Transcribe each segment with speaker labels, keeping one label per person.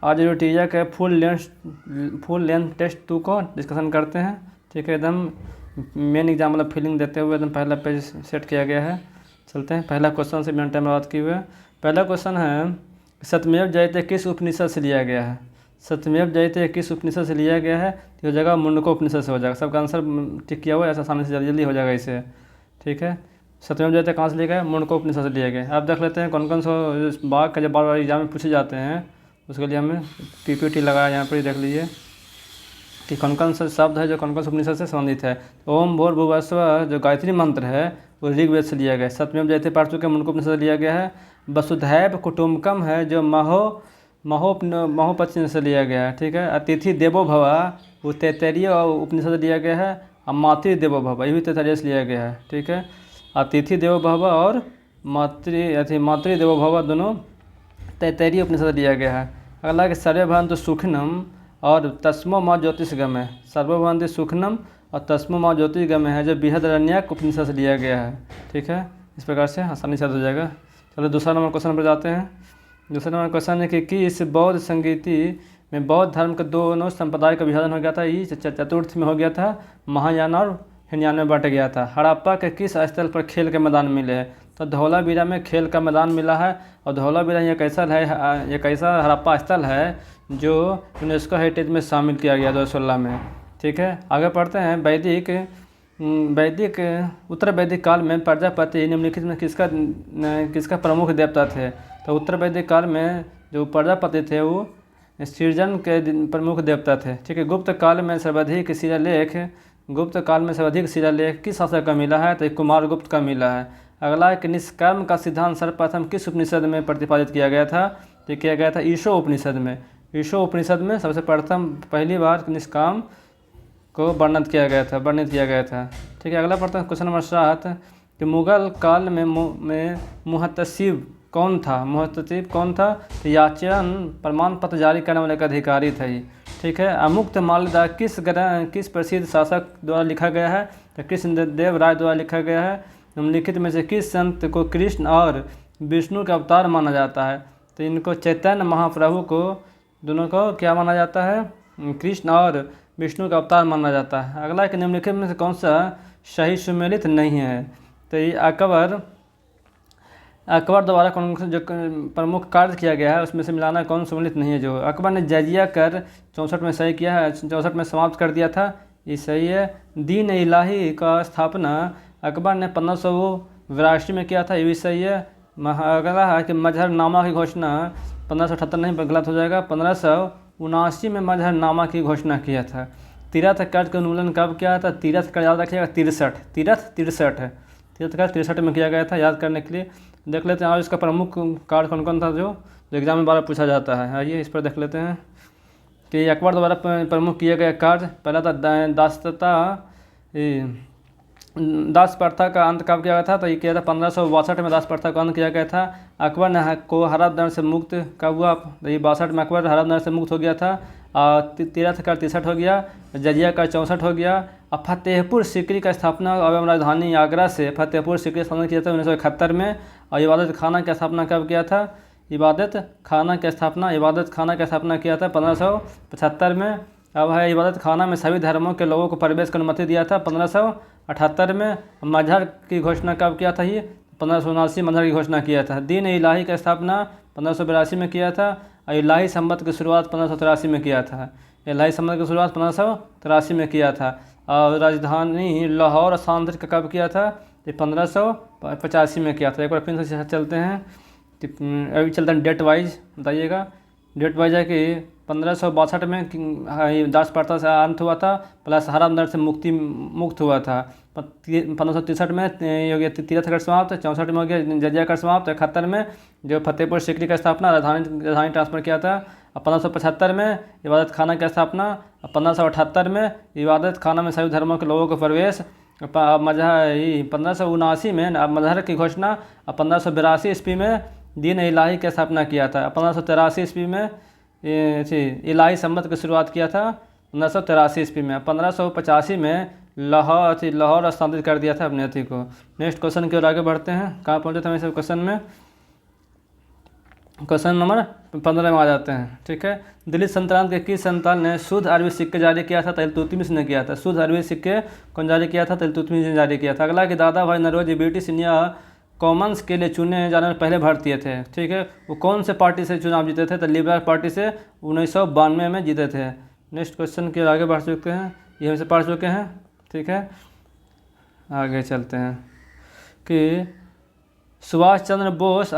Speaker 1: आज रोटीजा के full length test 2 को डिस्कशन करते हैं। ठीक है, एकदम मेन एग्जाम वाला फीलिंग देते हुए एकदम पहला पेज सेट किया गया है। चलते हैं, पहला क्वेश्चन से बिना टाइम बात किए हुए। पहला क्वेश्चन है, सत्यमेव जयते किस उपनिषद से लिया गया है? सत्यमेव जयते किस उपनिषद से लिया गया है? तो हो जाएगा मुंडको उपनिषद से हो जाएगा। सबका आंसर टिक किया हुआ है, ऐसा आसानी से जल्दी हो जाएगा इसे। ठीक है, सत्यमेव जयते कहाँ से लिया गया? मुंडको उपनिषद से लिया गया। अब देख लेते हैं कौन कौन सा बाग का जब बार बार एग्जाम में पूछे जाते हैं, उसके लिए हमने पीपीटी लगाया, यहाँ पर देख लीजिए कि कौन कौन सा शब्द है जो कौन कौन से उपनिषद से संबंधित है। ओम भूर भुवस्व जो गायत्री मंत्र है वो ऋग्वेद से लिया गया है। सत्यमेव जयते पढ़ चुके हैं, मुंडको उपनिषद से लिया गया है। वसुधैव कुटुम्बकम है जो महोपनिषद से लिया गया है। ठीक है, अतिथि देवो भव वो तैत्तरीय उपनिषद से लिया गया है। और मातृ देवो भव ये भी तैत्तरीय से लिया गया है। ठीक है, अतिथि देवो भव और मातृ देवो भव दोनों तैत्तरीय उपनिषद से लिया गया है। अगला कि सर्वभवन्तु सुखनम और तस्मो माँ ज्योतिषगम है। सर्वभवन्तु सुखनम और तस्मो माँ ज्योतिषगम है जो बृहदारण्यक उपनिषद से लिया गया है। ठीक है, इस प्रकार से आसानी से हो जाएगा। चलो दूसरा नंबर क्वेश्चन पर जाते हैं। दूसरा नंबर क्वेश्चन है कि इस बौद्ध संगीति में बौद्ध धर्म के दोनों संप्रदाय का विभाजन हो गया था। ये चतुर्थ में हो गया था, महायान और हीनयान में बांट गया था। हड़प्पा के किस स्थल पर खेल के मैदान मिले हैं? तो धौलावीरा में खेल का मैदान मिला है। और धौलावीरा एक ऐसा हड़प्पा स्थल है जो यूनेस्को हेरिटेज में शामिल किया गया 2016 में। ठीक है, आगे पढ़ते हैं। उत्तर वैदिक काल में प्रजापति निम्नलिखित में किसका प्रमुख देवता थे? तो उत्तर वैदिक काल में जो प्रजापति थे वो सृजन के प्रमुख देवता थे। ठीक है, गुप्त काल में सर्वाधिक शिलालेख किस शासक का मिला है? तो कुमारगुप्त का मिला है। अगला कि निष्कर्म का सिद्धांत सर्वप्रथम किस उपनिषद में प्रतिपादित किया गया था? तो किया गया था ईशो उपनिषद में। ईशो उपनिषद में सबसे पहली बार निष्काम को वर्णित किया गया था। ठीक है, अगला पढ़ते हैं क्वेश्चन नंबर 7 कि मुगल काल में मुहतसिब कौन था? तो याचन प्रमाण पत्र जारी करने वाले का अधिकारी था ये। ठीक है, अमुक्त माल्यदा किस प्रसिद्ध शासक द्वारा लिखा गया है? तो कृष्णदेव राय द्वारा लिखा गया है। निम्नलिखित में से किस संत को कृष्ण और विष्णु का अवतार माना जाता है? तो इनको चैतन्य महाप्रभु को दोनों को क्या माना जाता है? कृष्ण और विष्णु का अवतार माना जाता है। अगला कि निम्नलिखित में से कौन सा सही सुमेलित नहीं है? तो ये अकबर द्वारा कौन जो प्रमुख कार्य किया गया है उसमें से मिलाना कौन सुमेलित नहीं है? जो अकबर ने जजिया कर 64 में सही किया है, 64 में समाप्त कर दिया था, ये सही है। दीन इलाही का स्थापना अकबर ने 1582 में किया था, ये भी सही है। अगला है कि मजहरनामा की घोषणा 1578 नहीं, गलत हो जाएगा, 1579 में मजहरनामा की घोषणा किया था। तीरथ कार्य का उन्मूलन कब किया था? तीरथ कार्य याद रखिएगा 63 है। तीरथ कार्य 63 में किया गया था, याद करने के लिए। देख लेते हैं और इसका प्रमुख कार्य कौन कौन था जो एग्जाम में बार पूछा जाता है। आइए इस पर देख लेते हैं कि अकबर द्वारा प्रमुख किया गया कार्य पहला था दास प्रथा का अंत कब किया गया था? तो ये किया था 1562 में दास प्रथा का अंत किया गया था। अकबर ने को हड़प दंड से मुक्त कब हुआ? तो ये 62 में अकबर हड़प दंड से मुक्त हो गया था। तीरथ का 63 हो गया, जजिया का 64 हो गया। और फतेहपुर सीकरी का स्थापना एवं राजधानी आगरा से फतेहपुर सीकरी स्थापना किया था 1971 में। और इबादत खाना की स्थापना कब किया था? इबादत खाना की स्थापना किया था 1575 में। अब है इबादत खाना में सभी धर्मों के लोगों को प्रवेश की अनुमति दिया था 1578 में। मजहर की घोषणा कब किया था? ये 1579 मजहर की घोषणा किया था। दीन इलाही का स्थापना 1582 में किया था। और इलाही संबत की शुरुआत 1583 में किया था। इलाही संबत की शुरुआत 1583 में किया था। और राजधानी लाहौर सांद्र का कब किया था? ये 1585 में किया था। एक बार फिर से चलते हैं, अभी चलते हैं डेट वाइज, बताइएगा। डेट वाइज है कि 1562 में दास प्रथा से अंत हुआ था, प्लस हड़प दंड से मुक्त हुआ था। 1563 में ये हो गया तीरथ कर समाप्त, 64 में हो गया जजिया कर समाप्त, 71 में जो फतेहपुर सीकरी का स्थापना राजधानी ट्रांसफर किया था। और 1575 में इबादत खाना की स्थापना। और 1578 में इबादत खाना में सभी धर्मों के लोगों को प्रवेश। 1579 में मजहर की घोषणा। और 1582 ईस्वी में दीन इलाही की स्थापना किया था। 1583 ईस्वी में इलाही संबत की शुरुआत किया था 1983 ईस्वी में। 1585 में लाहौर स्थानांतरित कर दिया था अपने अति को। नेक्स्ट क्वेश्चन की ओर आगे बढ़ते हैं। कहाँ पहुँचे थे हम इस क्वेश्चन में? क्वेश्चन नंबर 15 में आ जाते हैं। ठीक है, दिल्ली सल्तनत के किस संतान ने शुद्ध अरबी सिक्के जारी किया था? तो इल्तुतमिश ने किया था। शुद्ध अरबी सिक्के कौन जारी किया था? तो इल्तुतमिश ने जारी किया था। अगला कि दादा भाई नौरोजी ब्रिटिश इंडिया कॉमन्स के लिए चुने जाने वाले पहले भारतीय थे। ठीक है, वो कौन से पार्टी से चुनाव जीते थे? तो लिबरल पार्टी से 1992 में जीते थे। नेक्स्ट क्वेश्चन के आगे बढ़ चुके हैं, ये हमसे पढ़ चुके हैं। ठीक है, आगे चलते हैं कि सुभाष चंद्र बोस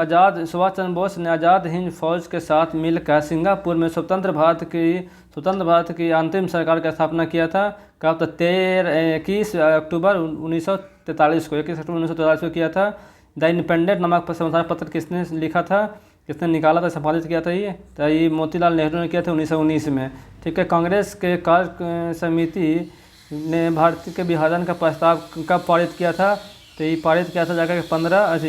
Speaker 1: ने आज़ाद हिंद फौज के साथ मिलकर सिंगापुर में स्वतंत्र भारत की अंतिम सरकार की स्थापना किया था। कब? तो 21 अक्टूबर 1943 को 21 अक्टूबर 1943 को किया था। द इंडिपेंडेंट नामक समाचार पत्र किसने लिखा था, किसने निकाला था, संपादित किया था? ये मोतीलाल नेहरू ने किया था 1919 में। ठीक है, कांग्रेस के कार्य समिति ने भारतीय के विभाजन का प्रस्ताव कब पारित किया था? तो ये पारित किया था जाकर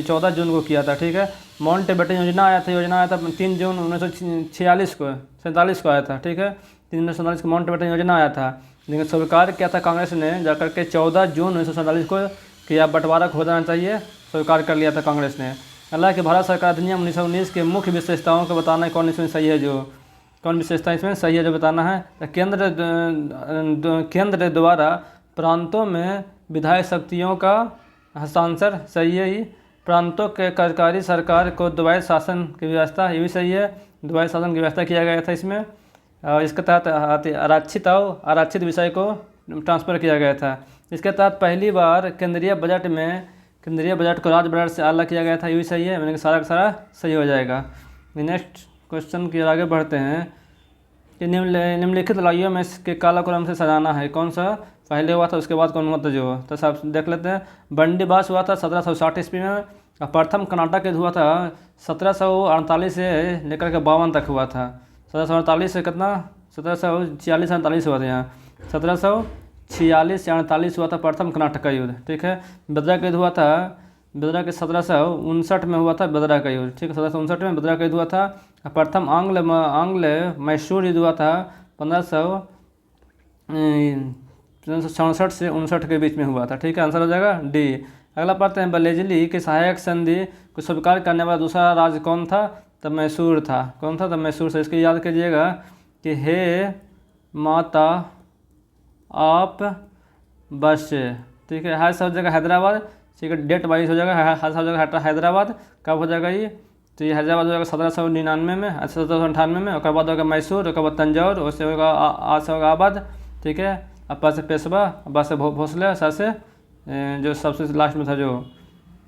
Speaker 1: 14 जून को किया था। ठीक है, माउंटबेटन योजना आया था 3 जून 1947 को आया था। ठीक है, 3 जून 1947 को माउंटबेटन योजना आया था, लेकिन स्वीकार किया था कांग्रेस ने जाकर के 14 जून 1947 को कि अब बंटवारा हो जाना चाहिए, स्वीकार कर लिया था कांग्रेस ने। अल्लाह कि भारत सरकार अधिनियम 1919 के मुख्य विशेषताओं को बताना है, कौन इसमें सही है, कौन विशेषता इसमें सही है जो बताना है। तो केंद्र द्वारा प्रांतों में विधायी शक्तियों का हस्तांतर सही है। ही प्रांतों के कार्यकारी सरकार को द्वैध शासन की व्यवस्था, ये भी सही है, द्वैध शासन की व्यवस्था किया गया था इसमें। इसके तहत आरक्षित विषय को ट्रांसफ़र किया गया था। इसके तहत पहली बार केंद्रीय बजट को राज्य बजट से अलग किया गया था, ये भी सही है, मैंने कि सारा का सारा सही हो जाएगा। नेक्स्ट क्वेश्चन की आगे बढ़ते हैं कि निम्नलिखित लड़ाइयों में इसके कालक्रम से सजाना है, कौन सा पहले हुआ था उसके बाद कौन हुआ था जो, तो सब देख लेते हैं। बंडीबास हुआ था 1760 ईस्वी में, और प्रथम कर्नाटक युद्ध हुआ था 1748 से लेकर के 52 तक हुआ था। 1748 से कितना, 1746-48 हुआ था यहाँ, 1746 या 48 हुआ था प्रथम कर्नाटक का युद्ध। ठीक है, बेदरा का युद्ध हुआ था, बेदरा के 1759 में हुआ था बेदरा का युद्ध। ठीक है, 1759 में बेदरा का युद्ध हुआ था। प्रथम आंग्ल मैसूर युद्ध हुआ था 1567 से 59 के बीच में हुआ था। ठीक है, आंसर हो जाएगा डी। अगला पढ़ते हैं, बलेजली के सहायक संधि को स्वीकार करने वाला दूसरा राज्य कौन था? तो मैसूर था। कौन था? तो मैसूर से। इसको याद कीजिएगा कि हे माता आप बस। ठीक है, हर सब जगह हैदराबाद। ठीक है, डेट वाइज हो जाएगा, हर सब जगह हैदराबाद। कब हो जाएगा ये? तो ये हैदराबाद हो जाएगा 1799 में, 1798 में। उसके बाद होगा मैसूर, उसके बाद तंजौर, उससे होगा आज से होगा आबाद। ठीक है, अब से पेशवा, अब से भोसले, सर से जो सबसे लास्ट में था जो,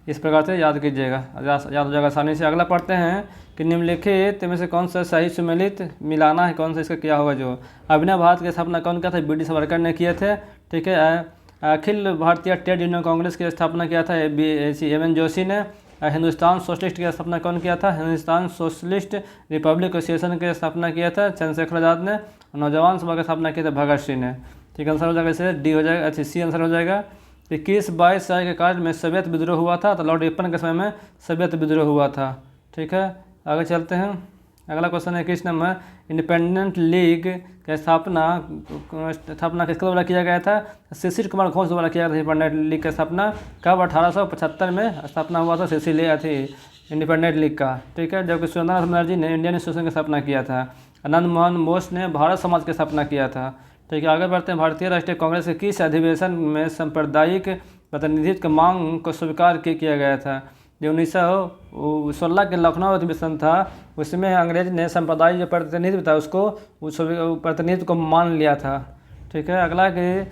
Speaker 1: इस प्रकार से याद कीजिएगा, याद हो जाएगा आसानी से। अगला पढ़ते हैं कि निम्नलिखित में से कौन सा सही सुमेलित मिलाना है, कौन सा इसका क्या होगा जो। अभिनव भारत की स्थापना कौन किया था? बी.डी. सावरकर ने किए थे। ठीक है, अखिल भारतीय ट्रेड यूनियन कांग्रेस की स्थापना किया था एम.एन. जोशी ने। हिंदुस्तान सोशलिस्ट की स्थापना कौन किया था? हिंदुस्तान सोशलिस्ट रिपब्लिक एसोसिएशन की स्थापना किया था चंद्रशेखर आज़ाद ने। नौजवान सभा की स्थापना की था भगत सिंह ने। ठीक, आंसर हो जाएगा इसे डी हो जाएगा, अच्छा सी आंसर हो जाएगा। 21-22 साल के काल में सोवियत विद्रोह हुआ था, तो लॉर्ड रिपन के समय में सोवियत विद्रोह हुआ था। ठीक है, आगे चलते हैं। अगला क्वेश्चन है 21 नंबर, इंडिपेंडेंट लीग की स्थापना किसके द्वारा किया गया था? शिशिर कुमार घोष द्वारा किया गया था इंडिपेंडेंट लीग की स्थापना। कब? 1875 में स्थापना हुआ था शिशिर थी इंडिपेंडेंट लीग का। ठीक है, जबकि सुरेंद्रनाथ बनर्जी ने इंडियन एसोसिएशन की स्थापना किया था। आनंद मोहन बोस ने भारत समाज की स्थापना किया था। ठीक है, आगे बढ़ते हैं। भारतीय राष्ट्रीय कांग्रेस के किस अधिवेशन में सांप्रदायिक प्रतिनिधित्व की मांग को स्वीकार किया गया था? जो 1916 के लखनऊ अधिवेशन था, उसमें अंग्रेज ने सांप्रदायिक जो प्रतिनिधित्व था उसको उस प्रतिनिधित्व को मान लिया था। ठीक है, अगला कि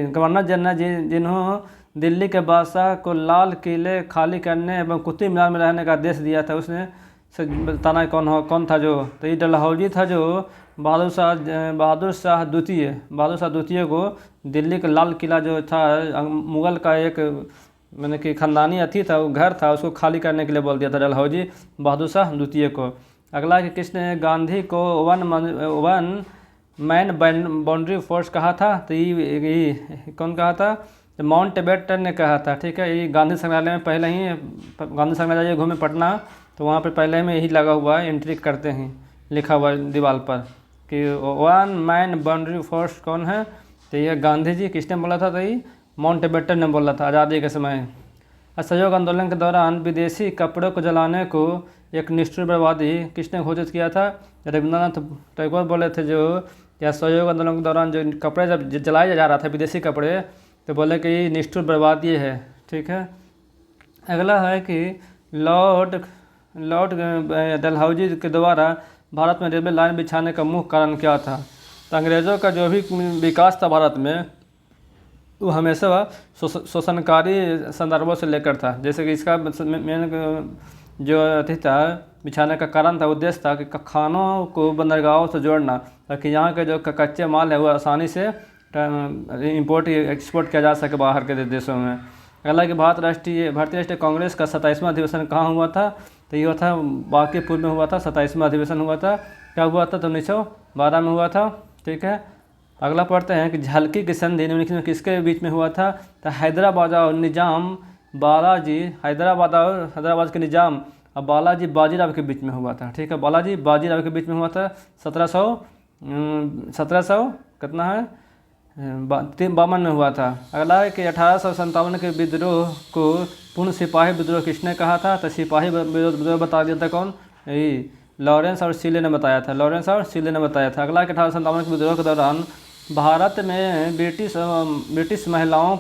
Speaker 1: गवर्नर जनरल जिन्होंने दिल्ली के बादशाह को लाल किले खाली करने एवं कुतुब मीनार में रहने का आदेश दिया था, उसने से बताना कौन था जो। तो ये डलहौजी था जो बहादुर शाह द्वितीय को दिल्ली का लाल किला जो था मुग़ल का एक मैंने कि ख़ानदानी अथी था, वो घर था, उसको खाली करने के लिए बोल दिया था डलहौजी बहादुर शाह द्वितीय को। अगला कि किसने गांधी को वन मैन बाउंड्री फोर्स कहा था? तो ये कौन कहा था? तो माउंटबेटन ने कहा था। ठीक है, ये गांधी संग्रहालय में पहले ही, गांधी संग्रहालय घूमे पटना, तो वहाँ पर पहले में यही लगा हुआ है, एंट्री करते हैं, लिखा हुआ है दीवार पर कि वन मैन बाउंड्री फोर्स कौन है? तो ये गांधी जी। किसने बोला था? तो ये माउंटबेटन ने बोला था आज़ादी के समय। असहयोग आंदोलन के दौरान विदेशी कपड़ों को जलाने को एक निष्ठुर बर्बादी किसने घोषित किया था? रविंद्रनाथ टैगोर बोले थे जो कि असहयोग आंदोलन के दौरान जो कपड़े जब जलाया जा रहा था विदेशी कपड़े, तो बोले कि ये निष्ठुर बर्बादी है। ठीक है। अगला है कि लॉर्ड लॉर्ड डलहौजी के द्वारा भारत में रेलवे लाइन बिछाने का मुख्य कारण क्या था? तो अंग्रेज़ों का जो भी विकास था भारत में, वो हमेशा शोषणकारी संदर्भों से लेकर था। जैसे कि इसका मेन जो अथी था बिछाने का कारण था, उद्देश्य था कि खानों को बंदरगाहों से जोड़ना, ताकि यहाँ के जो कच्चे माल है वो आसानी से इंपोर्ट एक्सपोर्ट किया जा सके बाहर के देशों में। अगला कि भारतीय राष्ट्रीय कांग्रेस का 27वां अधिवेशन कहाँ हुआ था? तो ये था बांकीपुर में हुआ था। 27वां अधिवेशन हुआ था। क्या हुआ था? तो 1912 में हुआ था। ठीक है। अगला पढ़ते हैं कि झालकी की संधि निम्नलिखित में किसके बीच में हुआ था? तो हैदराबाद और निजाम बालाजी, हैदराबाद के निजाम और बालाजी बाजीराव के बीच में हुआ था। ठीक है। बालाजी बाजीराव के बीच में हुआ था 1700 कितना है 52 में हुआ था। अगला है कि 1857 के विद्रोह को पूर्ण सिपाही विद्रोह किसने कहा था? तो सिपाही विद्रोह बता दिया था कौन? यही लॉरेंस और सीले ने बताया था। लॉरेंस और सीले ने बताया था। अगला कि 1857 के विद्रोह के दौरान भारत में ब्रिटिश महिलाओं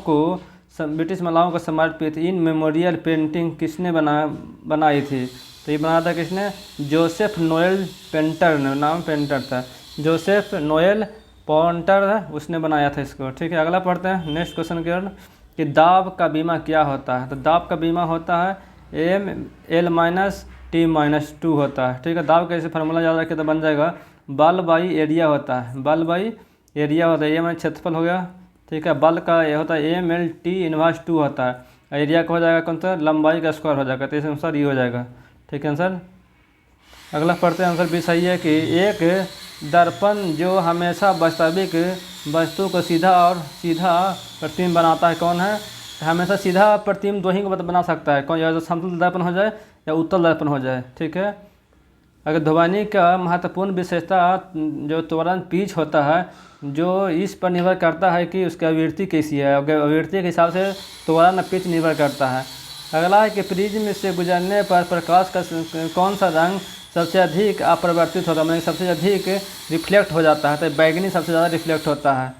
Speaker 1: को समर्पित इन मेमोरियल पेंटिंग किसने बनाई थी? तो ये बनाया था किसने? जोसेफ नोएल पेंटर ने, नाम पेंटर था। जोसेफ नोएल पेंटर उसने बनाया था इसको। ठीक है। अगला पढ़ते हैं नेक्स्ट क्वेश्चन के कि दाब का बीमा क्या होता है? तो दाब का बीमा होता है ML-T-2 होता है। ठीक है। दाब का ऐसे फार्मूला याद रखें तो बन जाएगा बल बाई एरिया होता है। बल बाई एरिया होता है। ये मैंने क्षेत्रफल हो गया। ठीक है। बल का ये होता है ML-T-2 होता है। एरिया का हो जाएगा कौन सा? लंबाई का स्क्वायर हो जाएगा। तो इस अनुसार ये हो जाएगा। ठीक है आंसर। अगला पढ़ते हैं। आंसर भी सही है कि एक दर्पण जो हमेशा वास्तविक वस्तु को सीधा प्रतिबिंब बनाता है कौन है? हमेशा सीधा प्रतिबिंब दो ही को बना सकता है कौन? या तो समतल दर्पण हो जाए या उत्तल दर्पण हो जाए। ठीक है। अगर ध्वनि का महत्वपूर्ण विशेषता जो त्वरण पिच होता है, जो इस पर निर्भर करता है कि उसकी आवृत्ति कैसी है। अगर आवृत्ति के हिसाब से त्वरण पिच निर्भर करता है। अगला है कि प्रिज्म से गुजरने पर प्रकाश का कौन सा रंग सबसे अधिक अपरिवर्तित होता है, मतलब सबसे अधिक रिफ्लेक्ट हो जाता है? तो बैगनी सबसे ज़्यादा रिफ्लेक्ट होता है।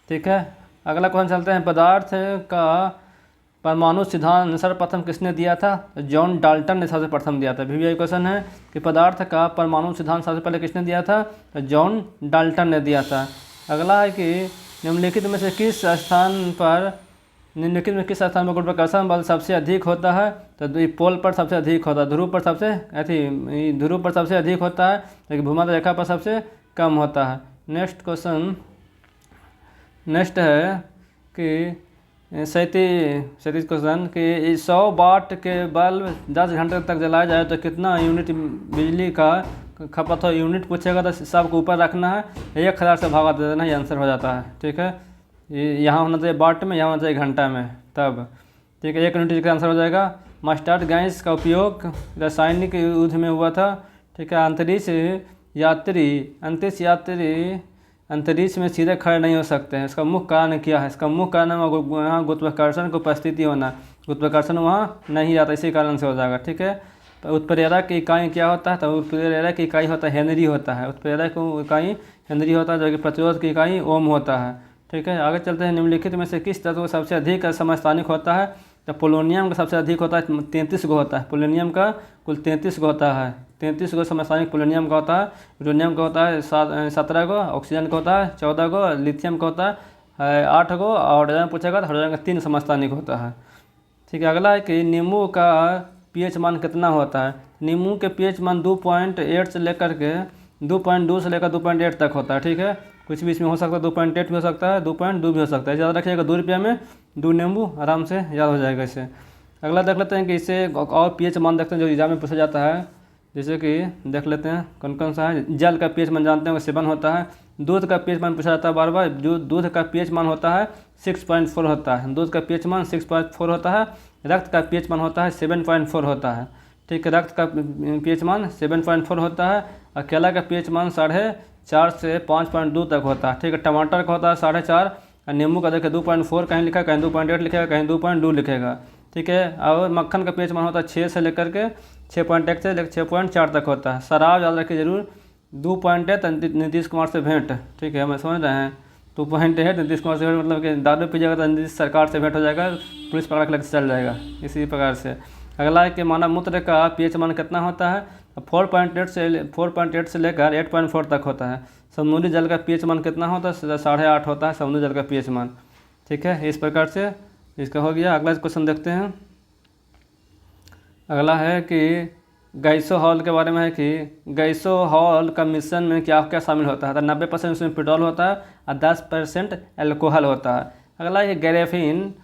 Speaker 1: ठीक है। अगला क्वेश्चन चलते हैं। पदार्थ का परमाणु सिद्धांत सर्वप्रथम किसने दिया था? जॉन डाल्टन ने सबसे प्रथम दिया था। VVI क्वेश्चन है कि पदार्थ का परमाणु सिद्धांत सबसे पहले किसने दिया था? तो जॉन डाल्टन ने दिया था। अगला है कि निम्नलिखित में किस स्थान पर गुरुत्वाकर्षण बल सबसे अधिक होता है? तो पोल पर सबसे अधिक होता है। ध्रुव पर सबसे अधिक होता है, लेकिन भूमध्य रेखा पर सबसे कम होता है। नेक्स्ट है कि 37 क्वेश्चन कि 100 वाट के बल्ब 10 घंटे तक जलाया जाए तो कितना यूनिट बिजली का खपत हो? यूनिट पूछेगा तो सबको ऊपर रखना है, 1000 से भागा दे देना, ये आंसर हो जाता है। ठीक है। यहाँ होना चाहिए वाट में, यहाँ होना चाहिए घंटा में, तब। ठीक है। 1 यूनिट का आंसर हो जाएगा। मस्टर्ड गैस का उपयोग रासायनिक युद्ध में हुआ था। ठीक है। अंतरिक्ष में सीधे खड़े नहीं हो सकते हैं। इसका मुख्य कारण क्या है? इसका मुख्य कारण वहाँ गुरुत्वाकर्षण की उपस्थिति होना। गुरुत्वाकर्षण वहाँ नहीं आता, इसी कारण से हो जाएगा। ठीक है। तो उत्प्रेरक की इकाई क्या होता है? तो उत्प्रेरक की इकाई होता है हेनरी होता है। उत्प्रेरक की इकाई हेनरी होता है, जो कि प्रतिरोध की इकाई ओम होता है। ठीक है। आगे चलते हैं। निम्नलिखित में से किस तत्व सबसे अधिक समस्थानिक होता है? तो पोलोनियम का सबसे अधिक होता है, 33 गो होता है। पोलोनियम का कुल 33 गो होता है। 33 गो समस्थानिक पोलोनियम का होता है। यूरेनियम का होता है 17 गो, ऑक्सीजन का होता है 14 गो, लिथियम का होता है 8 गो, और हाइड्रोजन पूछेगा तो हाइड्रोजन का 3 समस्थानिक होता है। ठीक है। अगला है कि नींबू का pH मान कितना होता है? नींबू के pH मान 2.8 से लेकर के 2.2 से लेकर 2.8 तक होता है। ठीक है। कुछ भी इसमें हो सकता है, 2.8 भी हो सकता है, 2.2 भी हो सकता है। याद रखिएगा 2 रुपये में 2 नींबू, आराम से याद हो जाएगा इसे। अगला देख लेते हैं कि इसे और pH मान देखते हैं जो एग्जाम में पूछा जाता है। जैसे कि देख लेते हैं कौन कौन सा है। जल का pH मान जानते हैं 7 होता है। दूध का pH मान पूछा जाता है बार बार। जो दूध का pH मान होता है 6.4 होता है। दूध का pH मान 6.4 होता है। रक्त का pH मान होता है 7.4 होता है। ठीक है। रक्त का pH मान 7.4 होता है। और केला का pH मान 4.5 से 5.2 तक होता है। ठीक है। टमाटर का होता है 4.5। और नींबू का देखिए 2.4 कहीं लिखा, कहीं 2.8 लिखेगा, कहीं 2.2 लिखेगा। ठीक है। और मक्खन का पीएच मान होता है 6 से लेकर के 6.1 से लेकर 6.4 तक होता है। शराब याद रखिए जरूर 2 पॉइंट है तो नीतीश कुमार से भेंट, ठीक है, हमें समझ रहे हैं। 2 पॉइंट है नीतीश कुमार से भेंट, मतलब कि दारू पीजिएगा तो नीतीश सरकार से भेंट हो जाएगा, पुलिस पकड़ के लेकर चल जाएगा, इसी प्रकार से। अगला है कि मानव मूत्र का पीएच मान कितना होता है, 4.8 से लेकर 8.4 तक होता है। समुद्री जल का पीएच मान कितना होता है, 8.5 होता है समुद्री जल का पीएच मान, ठीक है। इस प्रकार से इसका हो गया। अगला क्वेश्चन देखते हैं। अगला है कि गैसो हॉल के बारे में है कि गैसो हॉल का मिश्रण में क्या क्या शामिल होता है। तो 90% उसमें पेट्रोल होता है और 10% एल्कोहल होता है। अगला ये ग्रेफीन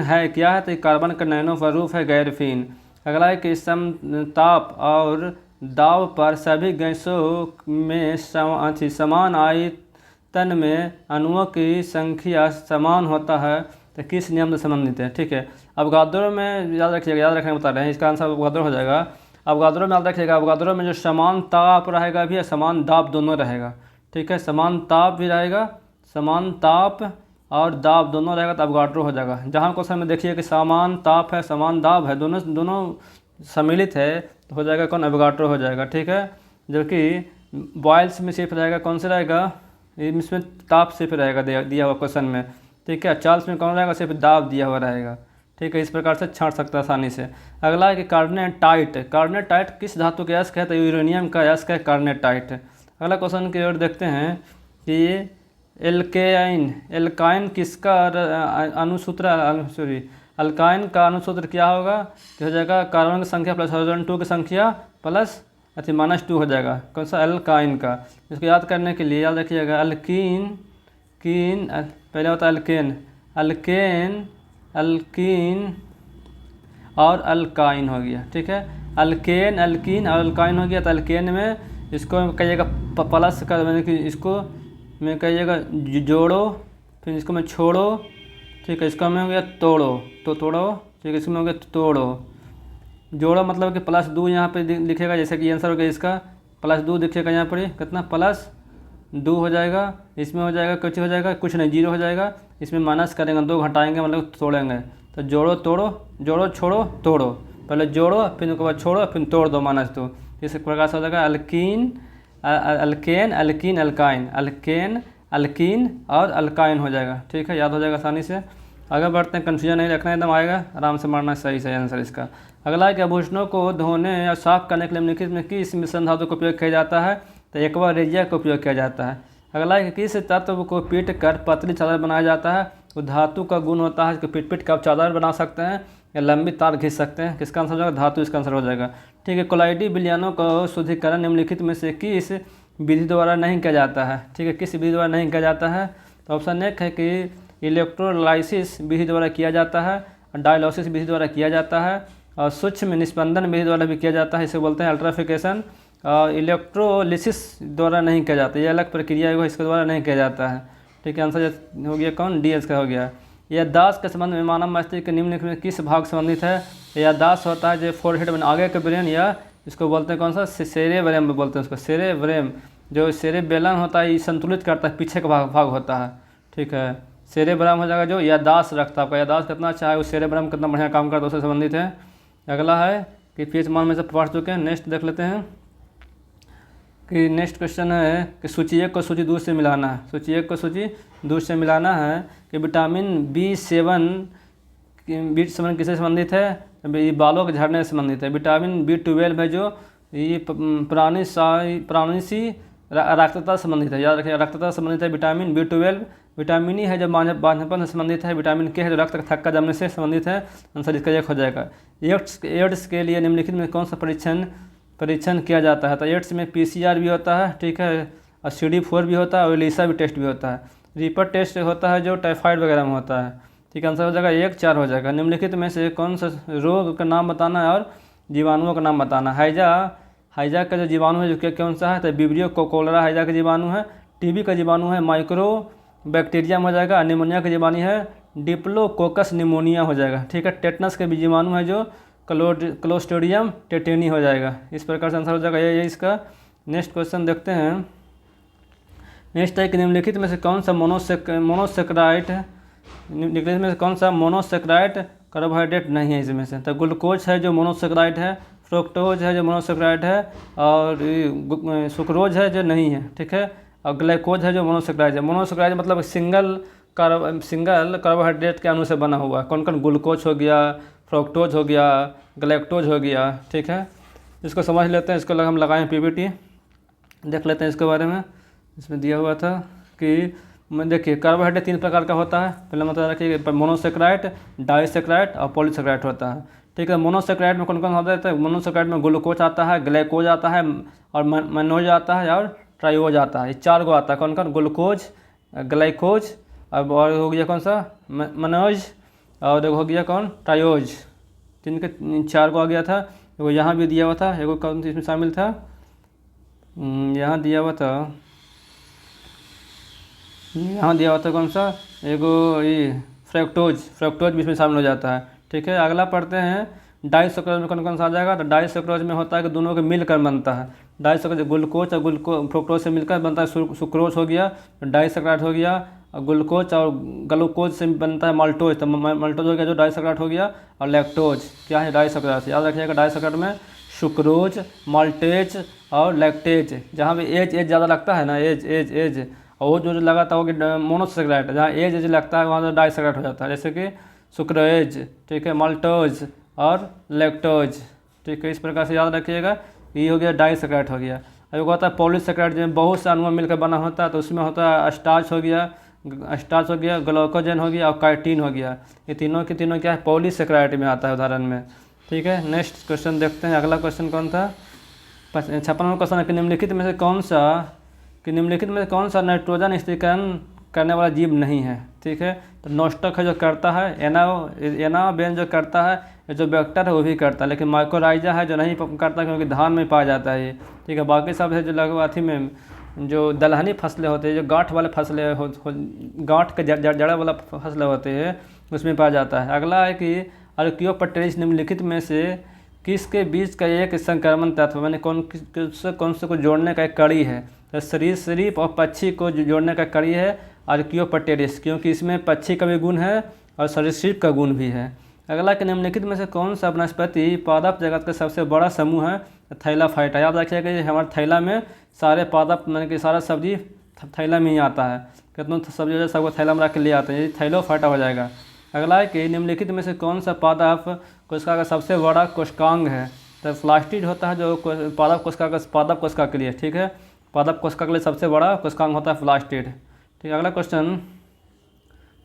Speaker 1: है क्या है, तो कार्बन का नैनो स्वरूप है ग्रेफीन। अगला है कि समताप और दाब पर सभी गैसों में समान आयतन में अणुओं की संख्या समान होता है, तो किस नियम से संबंधित है, ठीक है। अवगाद्रो में याद रखिएगा, याद रखने बता रहे हैं, इसका आंसर अवगाद्रो हो जाएगा। अवगाद्रो में याद रखिएगा, अवगाद्रो में जो समान ताप रहेगा भी और समान दाब दोनों रहेगा, ठीक है। समान ताप भी रहेगा, समान ताप और दाब दोनों रहेगा तो अवगाड्रो हो जाएगा। जहाँ क्वेश्चन में देखिए कि समान ताप है समान दाब है, दोनों सम्मिलित है, तो हो जाएगा कौन, अवगाड्रो हो जाएगा, ठीक है। जबकि बॉयल्स में सिर्फ रहेगा कौन सा रहेगा, इसमें ताप सिर्फ रहेगा दिया हुआ क्वेश्चन में, ठीक है। चार्ल्स में कौन रहेगा, सिर्फ दाब दिया हुआ रहेगा, ठीक है। इस प्रकार से छांट सकता है आसानी से। अगला है कि कार्बोनेटाइट किस धातु का अयस्क है, तो यूरेनियम का अयस्क है कार्बोनेटाइट। अगला क्वेश्चन की ओर देखते हैं कि एल्काइन किसका अल्काइन का अनुसूत्र क्या होगा, तो हो जाएगा कार्बन की संख्या प्लस हाइड्रोजन 2 की संख्या प्लस -2 हो जाएगा, कौन सा, एल्काइन का। इसको याद करने के लिए याद रखिएगा पहले होता है अल्कीन और अल्काइन हो गया, ठीक है। अल्कीन और अल्काइन हो गया, तो अल्केन में इसको कहिएगा प्लस का, मैंने कि इसको मैं कहिएगा जोड़ो, फिर इसको मैं छोड़ो, ठीक है। इसका में हो गया तोड़ो, तो तोड़ो, ठीक है। इसमें हो गया तोड़ो, जोड़ो मतलब कि +2 यहाँ पे लिखेगा, जैसे कि आंसर हो गया इसका +2 दिखेगा यहाँ पर, कितना +2 हो जाएगा। इसमें हो जाएगा कुछ हो जाएगा, कुछ नहीं, 0 हो जाएगा। इसमें माइनस करेंगे, 2 घटाएंगे मतलब तोड़ेंगे, तो जोड़ो तोड़ो, जोड़ो छोड़ो तोड़ो, पहले जोड़ो फिर उसके बाद छोड़ो फिर तोड़ दो -2। इस प्रकार से हो जाएगा अल्केन अल्कीन और अल्काइन हो जाएगा, ठीक है। याद हो जाएगा आसानी से। आगे बढ़ते हैं, कन्फ्यूजन नहीं रखना, एकदम आएगा, आराम से मारना, सही आंसर इसका। अगला है कि आभूषणों को धोने या साफ करने के लिए निम्नलिखित में किस मिश्रण धातु का उपयोग किया जाता है, तो एक्वा रेजिया का उपयोग किया जाता है। अगला है कि किस तत्व को पीट कर पतली चादर बनाया जाता है, तो धातु का गुण होता है कि पीट कर आप चादर बना सकते हैं या लंबी तार खींच सकते हैं। किसका आंसर हो जाएगा, धातु इसका आंसर हो जाएगा, ठीक है। कोलाइडी विलयनों का शुद्धिकरण निम्नलिखित में से किस विधि द्वारा नहीं किया जाता है, ठीक है। किस विधि द्वारा नहीं किया जाता है, तो ऑप्शन 1 है कि इलेक्ट्रोलाइसिस विधि द्वारा किया जाता है, डायलिसिस विधि द्वारा किया जाता है, और सूक्ष्म निस्पंदन विधि द्वारा भी किया जाता है, इसे बोलते हैं अल्ट्राफिकेशन। और इलेक्ट्रोलिसिस द्वारा नहीं किया जाता, ये अलग प्रक्रिया है, इसके द्वारा नहीं किया जाता है, ठीक है। आंसर हो गया कौन, डी इसका हो गया। याददाश्त के संबंध में मानव मस्तिष्क के निम्नलिखित में किस भाग संबंधित है, याददाश्त होता है जो फोरहेड में आगे के ब्रेन, या इसको बोलते हैं कौन सा, सेरेब्रम बोलते हैं उसको, सेरेब्रम। जो सेरेबेलम होता है ये संतुलित करता है, पीछे का भाग होता है, ठीक है। सेरेब्रम हो जाएगा जो याददाश्त रखता है, आपका याददाश्त कितना अच्छा है, वो सेरेब्रम कितना बढ़िया काम करता है उससे संबंधित है। अगला है कि पीएच मान में से पढ़ चुके हैं, नेक्स्ट देख लेते हैं कि नेक्स्ट क्वेश्चन है कि सूची 1 को सूची 2 से मिलाना है। सूची 1 को सूची 2 से मिलाना है कि विटामिन B7 किससे संबंधित है, ये बालों के झड़ने से संबंधित है। विटामिन B12 है जो ये प्राणिसी रक्तता से संबंधित है, याद रखिए, रक्तता से संबंधित है विटामिन B12। विटामिन ई है जो बांझपन से संबंधित है। विटामिन के है जो रक्त का थक्का जमने से संबंधित है, आंसर इसका 1 हो जाएगा। एड्स के लिए निम्नलिखित में कौन सा परीक्षण किया जाता है, तो एड्स में PCR भी होता है, ठीक है, और CD4 भी होता है, और एलिसा भी टेस्ट भी होता है। रिपर टेस्ट होता है जो टाइफाइड वगैरह में होता है, ठीक है। आंसर हो जाएगा 1, 4 हो जाएगा। निम्नलिखित में से कौन सा रोग का नाम बताना है और जीवाणुओं का नाम बताना। हैजा का जो जीवाणु है जो कौन सा है, तो विब्रियो कोलेरा हैजा का जीवाणु है। टीबी का जीवाणु है माइक्रो बैक्टीरियम हो जाएगा। निमोनिया का जीवाणु है डिप्लोकोकस निमोनिया हो जाएगा, ठीक है। टेटनस का भी जीवाणु है जो क्लोस्ट्रिडियम टेटेनी हो जाएगा। इस प्रकार से आंसर हो जाएगा ये इसका। नेक्स्ट क्वेश्चन देखते हैं। नेक्स्ट है कि निम्नलिखित में से कौन सा मोनोसेक्राइड कार्बोहाइड्रेट नहीं है इसमें से। तो ग्लूकोज है जो मोनोसेक्राइड है, फ्रुक्टोज है जो मोनोसेक्राइड है, और सुक्रोज है जो नहीं है, ठीक है, और ग्लाइकोज है जो मोनोसेक्राइड है। मोनोसेक्राइड मतलब सिंगल कार्बोहाइड्रेट के अणु से बना हुआ। कौन कौन? ग्लूकोज हो गया, फ्रुक्टोज हो गया, ग्लाइकोज हो गया, ठीक है। इसको समझ लेते हैं, इसको हम लगाएं पीपीटी, देख लेते हैं इसके बारे में। इसमें दिया हुआ था कि देखिए कार्बोहाइड्रेट 3 प्रकार का होता है। पहले मतलब रखिए मोनोसेक्राइड, डाइसेक्राइड और पॉलीसेक्राइड होता है, ठीक है। मोनोसेक्राइड में कौन कौन होता है? मोनोसेक्राइड में ग्लूकोज आता है, ग्लाइकोज आता है, और मनोज आता है, और ट्राइओज आता है। ये 4 गो आता है। कौन कौन? ग्लूकोज, ग्लाइकोज, और हो गया कौन सा? मनोज, और हो गया कौन? ट्राइओज। 4 गो आ गया था। एगो यहाँ भी दिया हुआ था, एगो कौन सी इसमें शामिल था, यहाँ दिया हुआ था, यहाँ दिया हुआ था कौन सा? एगो ये फ्रक्टोज भी इसमें शामिल हो जाता है, ठीक है। अगला पढ़ते हैं डाइसक्रोज में कौन कौन सा आ जाएगा। तो डाइसक्रोज में होता है कि दोनों के मिलकर बनता है। डाइसक्रोज ग्लूकोज और फ्रुक्टोज से मिलकर बनता है सुक्रोज हो गया, डाइसक्राइड हो गया। और ग्लूकोज और ग्लूकोज से बनता है माल्टोज, तो माल्टोज हो गया जो डाइसक्राइड हो गया। और लैक्टोज क्या है? डाइसक्राइड। याद रखिएगा डाइसक्राइड में सुक्रोज, माल्टेज और लैक्टेज। जहाँ भी एज ज़्यादा लगता है ना, एज और वो जो लगा था वो मोनोसेक्राइड, जहाँ एज लगता है वहाँ से डाइसेक्राइड हो जाता है, जैसे कि सुक्रोज, ठीक है, माल्टोज और लैक्टोज, ठीक है। इस प्रकार से याद रखिएगा। ये हो गया डाइसेक्राइड हो गया। अब होता है पॉलीसेक्राइड, जिसमें बहुत से अणु मिलकर बना होता है, तो उसमें होता है स्टार्च हो गया, ग्लाइकोजन हो गया और काइटिन हो गया। ये तीनों के तीनों क्या है? पॉलीसेक्राइड में आता है उदाहरण में, ठीक है। नेक्स्ट क्वेश्चन देखते हैं। अगला क्वेश्चन कौन था? 56वां क्वेश्चन है कि निम्नलिखित में से कौन सा नाइट्रोजन स्थिरीकरण करने वाला जीव नहीं है, ठीक है। तो नोस्टक है जो करता है, एनाबेन जो करता है, जो बैक्टर है वो भी करता है, लेकिन माइकोराइजा है जो नहीं करता क्योंकि धान में पाया जाता है ये, ठीक है। बाकी सब है जो लगभग अथी में जो दलहनी फसलें होते हैं, जो गांठ वाले फसलें गांठ के जड़ वाला फसलें होते हैं, उसमें पाया जाता है। अगला है कि आर्कियोप्टेरिस निम्नलिखित में से किसके बीच का एक संक्रमण तत्व, मैंने कौन से को जोड़ने का एक कड़ी है। तो सरीसृप और पक्षी को जोड़ने का कड़ी है आर्कियोप्टेरिस, क्योंकि इसमें पक्षी का भी गुण है और सरीसृप का गुण भी है। अगला कि निम्नलिखित में से कौन सा वनस्पति पादप जगत का सबसे बड़ा समूह है? थैलाफाइटा। याद रखिएगा कि हमारे थैला में सारे पादप यानी कि सारा सब्जी थैला में ही आता है। कितनों सब्जी हो जाए सबको थैला में रख के ले आते हैं, ये थैलोफाइटा हो जाएगा। अगला है कि निम्नलिखित में से कौन सा पादप कोशिका का सबसे बड़ा कोशिकांग है? तो प्लास्टिड होता है जो पादप कोशिका के लिए, ठीक है। पादप कोशिका के लिए सबसे बड़ा कोशिकांग होता है प्लास्टिड, ठीक है। अगला क्वेश्चन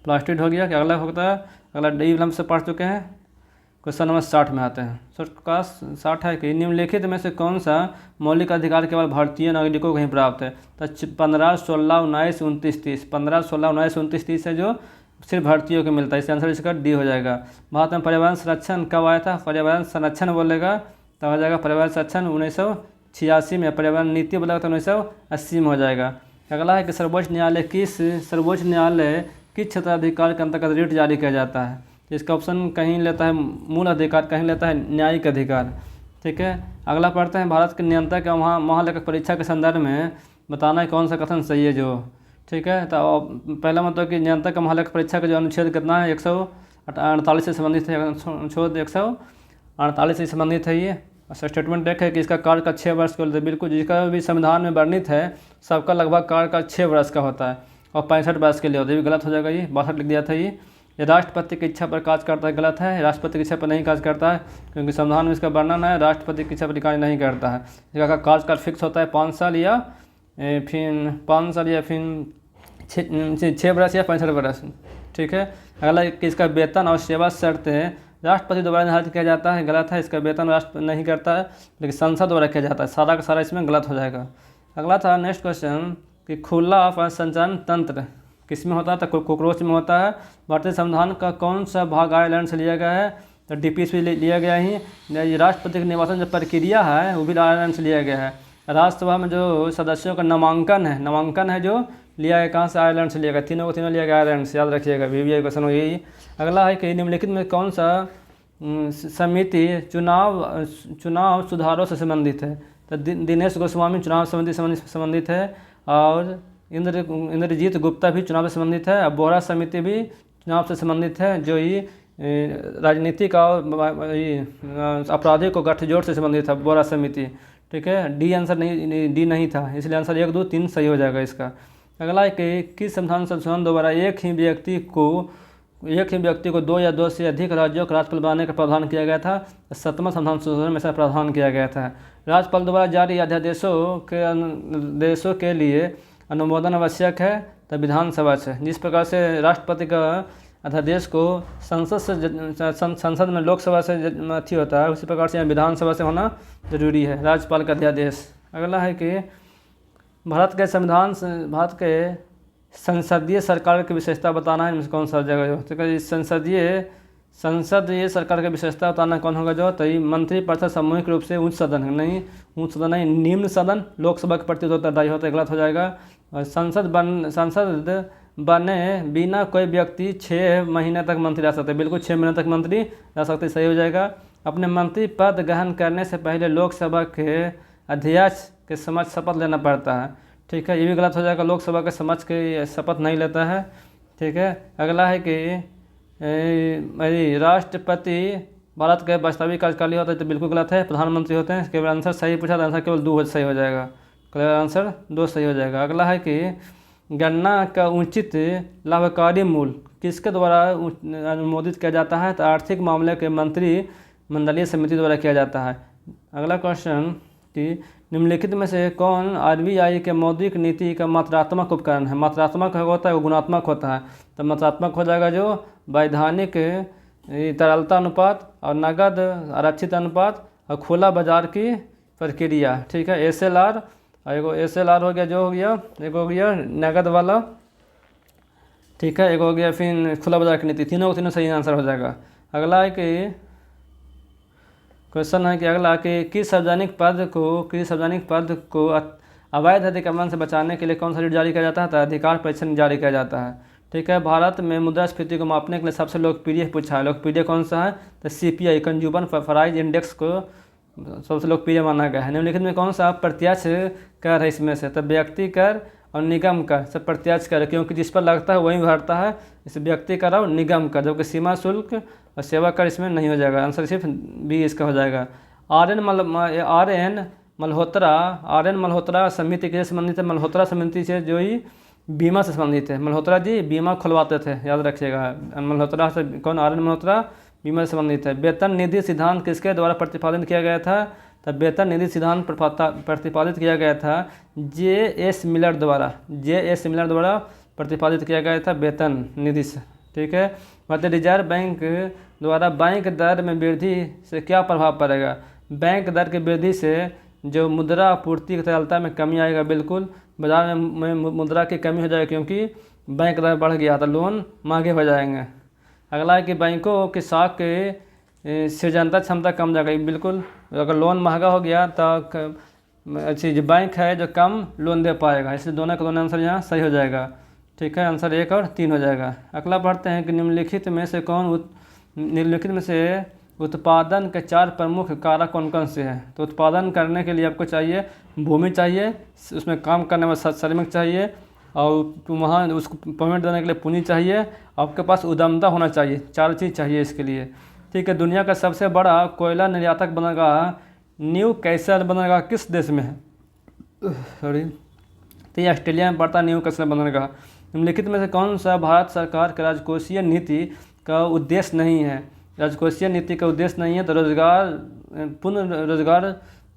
Speaker 1: प्लास्टिड हो गया कि अगला होता है, अगला डी लम्ब से पढ़ चुके हैं। क्वेश्चन नंबर 60 में आते हैं। 60 है कि निम्नलिखित में से कौन सा मौलिक अधिकार केवल भारतीय नागरिकों को ही प्राप्त है? तो 15, 16, 19, 29, 30। 15, 16, 19, 29, 30 है जो सिर्फ भारतीयों को मिलता है। इसका आंसर इसका डी हो जाएगा। भारत में पर्यावरण संरक्षण कब आया था? पर्यावरण संरक्षण बोलेगा तो हो जाएगा पर्यावरण संरक्षण 1986 में। पर्यावरण नीति बोलेगा तो 1980 में हो जाएगा। अगला है कि सर्वोच्च न्यायालय किस क्षेत्राधिकार के अंतर्गत रिट जारी किया जाता है? इसका ऑप्शन कहीं लेता है मूल अधिकार, कहीं लेता है न्यायिक अधिकार, ठीक है। अगला पढ़ते हैं भारत के नियंत्रक एवं महालेखक परीक्षा के संदर्भ में बताना है कौन सा कथन सही है जो, ठीक है। तो पहला मतलब कि नियंत्रक महालेखक परीक्षा का जो अनुच्छेद कितना है 148 से संबंधित है, अनुच्छेद 148 से संबंधित है ये। स्टेटमेंट देखें कि इसका कार्यकाल 6 वर्ष का, बिल्कुल जिसका भी संविधान में वर्णित है सबका लगभग कार्यकाल 6 वर्ष का होता है और 65 वर्ष के लिए होता है। ये भी गलत हो जाएगा, ये 62 लिख दिया था। ये राष्ट्रपति की इच्छा पर कार्य करता है, गलत है। राष्ट्रपति की इच्छा पर नहीं कार्य करता है क्योंकि संविधान में इसका वर्णन है राष्ट्रपति की इच्छा पर कार्य नहीं करता है। इसका कार्यकाल फिक्स होता है 5 साल या फिर 6 वर्ष या 65 वर्ष, ठीक है। अगला कि इसका वेतन और सेवा शर्तें राष्ट्रपति द्वारा निर्धारित किया जाता है, गलत है। इसका वेतन राष्ट्रपति नहीं करता है लेकिन संसद द्वारा किया जाता है। सारा का सारा इसमें गलत हो जाएगा। अगला था नेक्स्ट क्वेश्चन कि खुला संचालन तंत्र किस में होता है? तो कॉकरोच में होता है। भारतीय संविधान का कौन सा भाग आयरलैंड से लिया गया है? तो डीपीएस भी लिया गया ही। राष्ट्रपति के निर्वाचन जो प्रक्रिया है वो भी आयरलैंड से लिया गया है। राज्यसभा में जो सदस्यों का नामांकन है जो लिया है कहाँ से? आयरलैंड से लिया गया। तीनों लिया गया आयरलैंड से, याद रखिएगा। VVI क्वेश्चन यही। अगला है कि निम्नलिखित में कौन सा समिति चुनाव सुधारों से संबंधित है? तो दिनेश गोस्वामी चुनाव संबंधित है और इंद्रजीत गुप्ता भी चुनाव से संबंधित है। और बोरा समिति भी चुनाव से संबंधित है जो ये राजनीतिक और अपराधी को गठजोड़ से संबंधित था, बोरा समिति। ठीक है, डी आंसर डी नहीं था, इसलिए आंसर 1, 2, 3 सही हो जाएगा इसका। अगला है कि किस संविधान संशोधन द्वारा एक ही व्यक्ति को 2 या 2 से अधिक राज्यों का राज्यपाल बनाने का प्रावधान किया गया था? 7वां संविधान संशोधन में ऐसा प्रावधान किया गया था। राज्यपाल द्वारा जारी अध्यादेशों के लिए अनुमोदन आवश्यक है, तब विधानसभा से। जिस प्रकार से राष्ट्रपति का अध्यादेश को संसद में लोकसभा से अथी होता है, उसी प्रकार से यहाँ विधानसभा से होना जरूरी है राज्यपाल का अध्यादेश। अगला है कि भारत के संसदीय सरकार की विशेषता बताना है, इनमें कौन सा जगह जो तो संसदीय सरकार की विशेषता बताना कौन होगा जो? तो मंत्रिपरिषद सामूहिक रूप से उच्च सदन नहीं, निम्न सदन लोकसभा के प्रति उत्तरदायी होता है, गलत हो जाएगा। और संसद बने बिना कोई व्यक्ति 6 महीने तक मंत्री रह सकते, बिल्कुल 6 महीने तक मंत्री रह सकते, सही हो जाएगा। अपने मंत्री पद ग्रहण करने से पहले लोकसभा के अध्यक्ष के समक्ष शपथ लेना पड़ता है। ठीक है, ये भी गलत हो जाएगा, लोकसभा के समक्ष के शपथ नहीं लेता है। ठीक है, अगला है कि राष्ट्रपति भारत के वास्तविक कार्यकाल होता है, तो बिल्कुल गलत है, प्रधानमंत्री होते हैं। केवल आंसर सही पूछा तो आंसर केवल 2 सही हो जाएगा, केवल आंसर 2 सही हो जाएगा। अगला है कि गन्ना का उचित लाभकारी मूल्य किसके द्वारा अनुमोदित किया जाता है? तो आर्थिक मामले के मंत्रिमंडलीय समिति द्वारा किया जाता है। अगला क्वेश्चन कि निम्नलिखित में से कौन आरबीआई के मौद्रिक नीति का मात्रात्मक उपकरण है? मात्रात्मक होता है वो गुणात्मक होता है, तो मात्रात्मक हो जाएगा जो वैधानिक तरलता अनुपात और नगद आरक्षित अनुपात और खुला बाजार की प्रक्रिया। ठीक है, SLR और एगो SLR हो गया, जो हो गया एक हो गया नगद वाला। ठीक है, एक हो गया फिर खुला बाजार की नीति, तीनों सही आंसर हो जाएगा। अगला है कि क्वेश्चन है कि अगला कि किस सार्वजनिक पद को अवैध अतिक्रमण से बचाने के लिए कौन सा ऋण जारी किया जाता है? तो अधिकार परीक्षण जारी किया जाता है। ठीक है, भारत में मुद्रास्फीति को मापने के लिए सबसे लोकप्रिय पूछा है, लोकप्रिय कौन सा है? तो CPI कंज्यूमर प्राइस इंडेक्स को सबसे लोकप्रिय माना गया है। निम्नलिखित में कौन सा प्रत्यक्ष कर है इसमें से? तो व्यक्ति कर और निगम कर सब प्रत्यक्ष कर, क्योंकि जिस पर लगता है वही भरता है, इसे व्यक्ति कर और निगम कर, जबकि सीमा शुल्क और सेवा कर इसमें नहीं हो जाएगा, आंसर सिर्फ B इसका हो जाएगा। RN मल्होत्रा समिति के संबंधित है, मल्होत्रा समिति से जो ही बीमा से संबंधित है। मल्होत्रा जी बीमा खुलवाते थे, याद रखिएगा, मल्होत्रा से कौन? RN मल्होत्रा बीमा से संबंधित है। वेतन निधि सिद्धांत किसके द्वारा प्रतिपादित किया गया था? तब वेतन निधि सिद्धांत प्रतिपादित किया गया था J.S. मिलर द्वारा प्रतिपादित किया गया था वेतन निधि से। ठीक है, मतलब रिजर्व बैंक द्वारा बैंक दर में वृद्धि से क्या प्रभाव पड़ेगा? बैंक दर की वृद्धि से जो मुद्रा आपूर्ति की तरलता में कमी आएगा, बिल्कुल बाजार में मुद्रा की कमी हो जाएगी, क्योंकि बैंक दर बढ़ गया तो लोन महंगे हो जाएंगे। अगला है कि बैंकों के साख के सृजनता क्षमता कम जाएगी, बिल्कुल अगर लोन महंगा हो गया तो अच्छी जो बैंक है जो कम लोन दे पाएगा, इसलिए दोनों का दोनों आंसर यहाँ सही हो जाएगा। ठीक है, आंसर 1 और 3 हो जाएगा। अगला पढ़ते हैं कि निम्नलिखित में से उत्पादन के 4 प्रमुख कारक कौन कौन से हैं? तो उत्पादन करने के लिए आपको चाहिए भूमि चाहिए, उसमें काम करने में श्रमिक चाहिए, और वहाँ उसको पेमेंट देने के लिए पूंजी चाहिए, आपके पास उद्यमता होना चाहिए, 4 चीज़ चाहिए इसके लिए। ठीक है, दुनिया का सबसे बड़ा कोयला निर्यातक बनेगा न्यू कैसल बनेगा किस देश में है? तो ये ऑस्ट्रेलिया में पड़ता न्यू कैसल बनेगा। निम्नलिखित में से कौन सा भारत सरकार का राजकोषीय नीति का उद्देश्य नहीं है? राजकोषीय नीति का उद्देश्य नहीं है तो पूर्ण रोजगार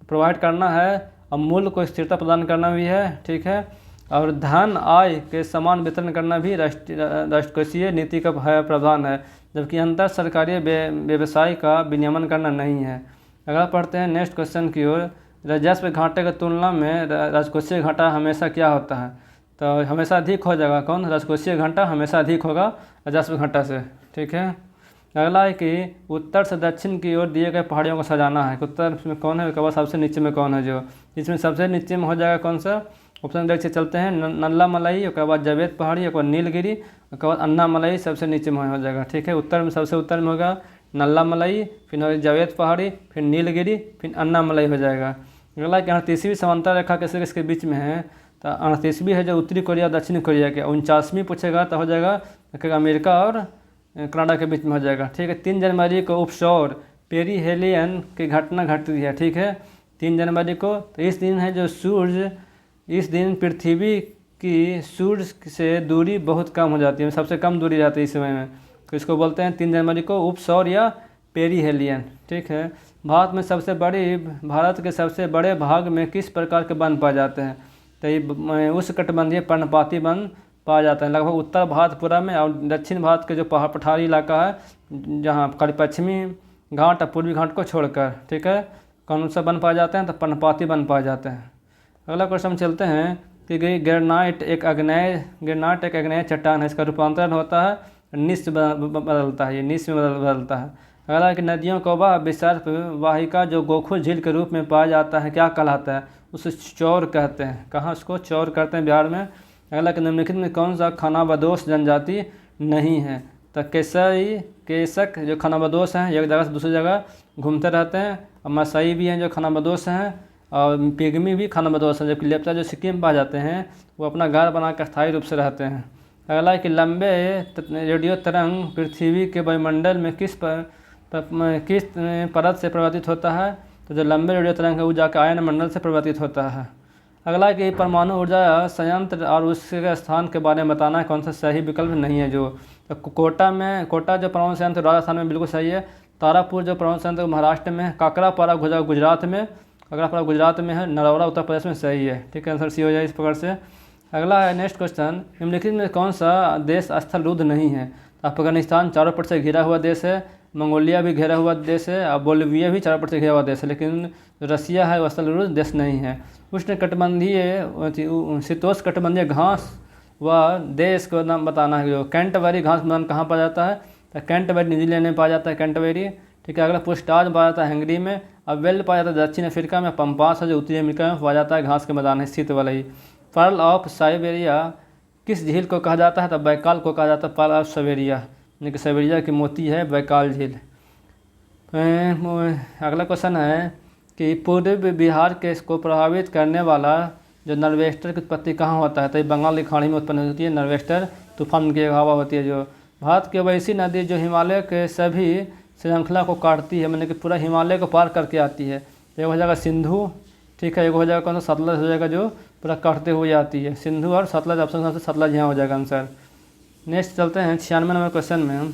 Speaker 1: प्रोवाइड करना है, और मूल्य को स्थिरता प्रदान करना भी है। ठीक है, और धन आय के समान वितरण करना भी राष्ट्रकोषीय नीति का प्रावधान है, जबकि अंतर सरकारी व्यवसाय का विनियमन करना नहीं है। अगर पढ़ते हैं नेक्स्ट क्वेश्चन की ओर, राजस्व घाटे की तुलना में राजकोषीय घाटा हमेशा क्या होता है? तो हमेशा अधिक हो जाएगा, कौन? राजकोषीय घाटा हमेशा अधिक होगा राजस्व घाटा से। ठीक है, अगला है कि उत्तर से दक्षिण की ओर दिए गए पहाड़ियों को सजाना है, उत्तर में कौन है, उसके बाद सबसे नीचे में कौन है? जो इसमें सबसे नीचे में हो जाएगा कौन सा? ऑप्शन देख से चलते हैं, नल्ला मलाई, उसके बाद जावेद पहाड़ी, उसके बाद नीलगिरी, उसके बाद अन्ना मलाई सबसे नीचे में हो जाएगा। ठीक है, उत्तर में सबसे उत्तर में होगा नल्ला मलाई, फिर जावेद पहाड़ी, फिर नीलगिरी, फिर अन्ना मलाई हो जाएगा। अगला कि 38वीं समांतर रेखा किसके बीच में है? तो 38वीं है जो उत्तरी कोरिया दक्षिणी कोरिया के। 49वीं पूछेगा तो हो जाएगा अमेरिका और कनाडा के बीच में हो जाएगा। ठीक है, 3 जनवरी को उपसौर पेरिहेलियन की घटना घटती है। ठीक है, 3 जनवरी को। तो इस दिन है जो सूर्य, इस दिन पृथ्वी की सूर्य से दूरी बहुत कम हो जाती है, सबसे कम दूरी रहती है इस समय में। तो इसको बोलते हैं 3 जनवरी को उपसौर या पेरिहेलियन। ठीक है, भारत के सबसे बड़े भाग में किस प्रकार के वन पाए जाते हैं? तो ये उष्णकटिबंधीय पर्णपाती वन पाया जाता है लगभग उत्तर भारत पूरा में, और दक्षिण भारत के जो पठारी इलाका है, जहाँ पश्चिमी घाट और पूर्वी घाट को छोड़कर। ठीक है, कौन सा वन पाए जाते हैं? तो पर्णपाती वन पाए जाते हैं। अगला क्वेश्चन चलते हैं कि ग्रेनाइट एक अग्नेय चट्टान है, इसका रूपांतरण होता है निस्फ बदलता है, ये निस्फ में बदलता है। अगला कि नदियों का वह विसर्प वाहिका जो गोखू झील के रूप में पाया जाता है क्या कहलाता है? उसे चौर कहते हैं। कहाँ उसको चौर करते हैं? बिहार में। अगला कि निम्नलिखित में कौन सा खानाबदोश जनजाति नहीं है? तो केसक जो खानाबदोश हैं, एक जगह से दूसरी जगह घूमते रहते हैं, और मसाई भी हैं जो खानाबदोश हैं, और पिग्मी भी खानाबदोश हैं। जबकि लेप्चा जो सिक्किम पा जाते हैं वो अपना घर बनाकर स्थायी रूप से रहते हैं। अगला कि लंबे रेडियो तरंग पृथ्वी के वायुमंडल में किस परत से प्रवर्तित होता है? तो जो लंबे रेडियो तरंग है वो जाकर आयन मंडल से प्रवर्तित होता है। अगला कि परमाणु ऊर्जा संयंत्र और उसके स्थान के बारे में बताना है, कौन सा सही विकल्प नहीं है जो? तो कोटा जो परमाणु संयंत्र राजस्थान में बिल्कुल सही है। तारापुर जो परमाणु संयंत्र महाराष्ट्र में है। काकरापारा गुजरात में है। नरौरा उत्तर प्रदेश में सही है। ठीक है, आंसर सी हो जाए इस प्रकार से। अगला है नेक्स्ट क्वेश्चन, निम्नलिखित में कौन सा देश स्थल रुद्ध नहीं है? अफगानिस्तान चारों पट से घिरा हुआ देश है, मंगोलिया भी घिरा हुआ देश है, और बोलिविया भी चारों पट से घिरा हुआ देश है, लेकिन रसिया है वह स्थल रुद्ध देश नहीं है। शीतोष्णकटिबंधीय घास व देश को नाम बताना है। जो कैंटबरी घास मैदान कहाँ पाया जाता है? तो कैंटबरी न्यूजीलैंड में पाया जाता है, कैंटबेरी। ठीक है, अगला पुस्टाज पाया जाता है हंगरी में, अब वेल पाया जाता है दक्षिण अफ्रीका में, पंपास है जो उत्तरी अमेरिका में पाया जाता है, घास के मैदान है शीत वाला ही। पर्ल ऑफ साइबेरिया किस झील को कहा जाता है? तो बैकाल को कहा जाता है पर्ल ऑफ साइबेरिया, यानी कि साइबेरिया की मोती है बैकाल झील। अगला क्वेश्चन है कि पूर्वी बिहार के को प्रभावित करने वाला जो नरवेस्टर की उत्पत्ति कहाँ होता है? तो ये बंगाल की खाड़ी में उत्पन्न होती है। नरवेस्टर तूफान की हवा होती है। जो भारत की वैसी नदी जो हिमालय के सभी श्रृंखला को काटती है, मतलब कि पूरा हिमालय को पार करके आती है। एक हो जाएगा सिंधु। ठीक है, एक हो जाएगा कौन सा? सतलज हो जाएगा, जो पूरा काटते हुए आती है। सिंधु और सतलज, ऑप्शन से सतलज यहाँ हो जाएगा आंसर। नेक्स्ट चलते हैं 96 नंबर क्वेश्चन में।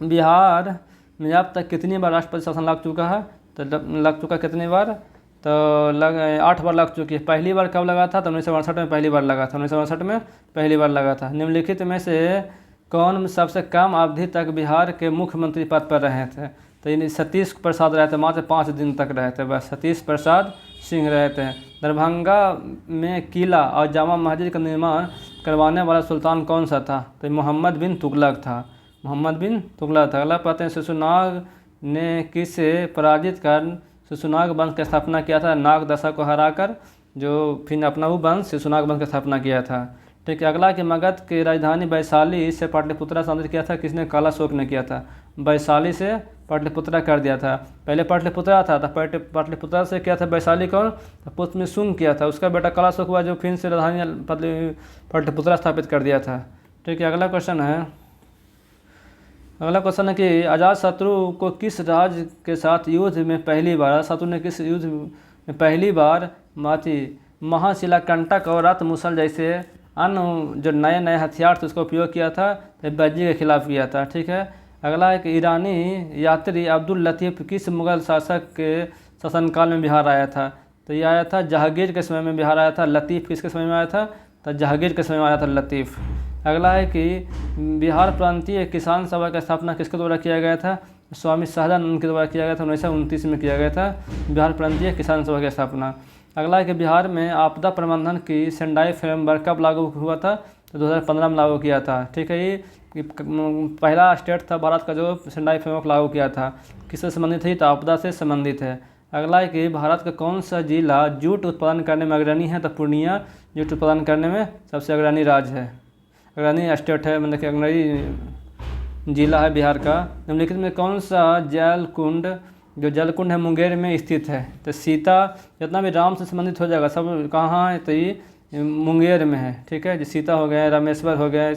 Speaker 1: बिहार में अब तक कितनी बार राष्ट्रपति शासन लग चुका है? तो लग चुका कितनी बार? तो 8 बार लग चुकी है। पहली बार कब लगा था? तो 1962 में पहली बार लगा था। 1962 में पहली बार लगा था। निम्नलिखित में से कौन सबसे कम अवधि तक बिहार के मुख्यमंत्री पद पर रहे थे? तो इन सतीश प्रसाद रहे थे, मात्र 5 दिन तक रहे थे बस। सतीश प्रसाद सिंह रहे थे। दरभंगा में किला और जामा मस्जिद का निर्माण करवाने वाला सुल्तान कौन सा था? तो मोहम्मद बिन तुगलक था। मोहम्मद बिन तुगलक था। अगला पढ़ते हैं, शिशुनाग ने किसे पराजित कर शिशुनाग वंश की स्थापना किया था? नागदशा को हराकर जो फिर अपना वो वंश शिशुनाग वंश की स्थापना किया था। ठीक है, अगला कि मगध की राजधानी वैशाली से पाटलिपुत्रा स्थानांतरित किया था किसने? कालाशोक ने किया था। वैशाली से पाटलिपुत्रा कर दिया था। पहले पाटलिपुत्रा था, तो पाटलिपुत्रा से किया था वैशाली कौन? तो पुत्र में शुंग किया था। उसका बेटा कालाशोक हुआ जो फिर से राजधानी पाटलिपुत्रा स्थापित कर दिया था। ठीक है, अगला क्वेश्चन है कि अजातशत्रु को किस राज्य के साथ युद्ध में पहली बार अजातशत्रु ने किस युद्ध में पहली बार महाशिलाकंटक और रथ मुसल जैसे अन्य जो नए हथियार थे उसका उपयोग किया था? तो बज्जी के खिलाफ किया था। ठीक है, अगला है कि ईरानी यात्री अब्दुल लतीफ़ किस मुग़ल शासक के शासनकाल में बिहार आया था? तो ये आया था जहांगीर के समय में बिहार आया था। लतीफ़ किसके समय में आया था? तो जहांगीर के समय में आया था लतीफ़। अगला है कि बिहार प्रांतीय किसान सभा की स्थापना किसके द्वारा किया गया था? स्वामी सहजानंद के द्वारा किया गया था। 1929 में किया गया था बिहार प्रांतीय किसान सभा की स्थापना। अगला है कि बिहार में आपदा प्रबंधन की सेंडाई फ्रेमवर्क कब लागू हुआ था? तो 2015 में लागू किया था। ठीक है, ये पहला स्टेट था भारत का जो सेंडाई फ्रेमवर्क लागू किया था। किससे संबंधित है? तो आपदा से संबंधित है। अगला है कि भारत का कौन सा जिला जूट उत्पादन करने में अग्रणी है? तो पूर्णिया जूट उत्पादन करने में सबसे अग्रणी राज्य है, अग्रणी स्टेट है, मतलब कि अग्रणी जिला है बिहार का। निम्नलिखित में कौन सा जलकुंड जो जलकुंड है मुंगेर में स्थित है? तो सीता जितना भी राम से संबंधित हो जाएगा सब कहाँ है? तो ये मुंगेर में है। ठीक है, जो सीता हो गए, रामेश्वर हो गए,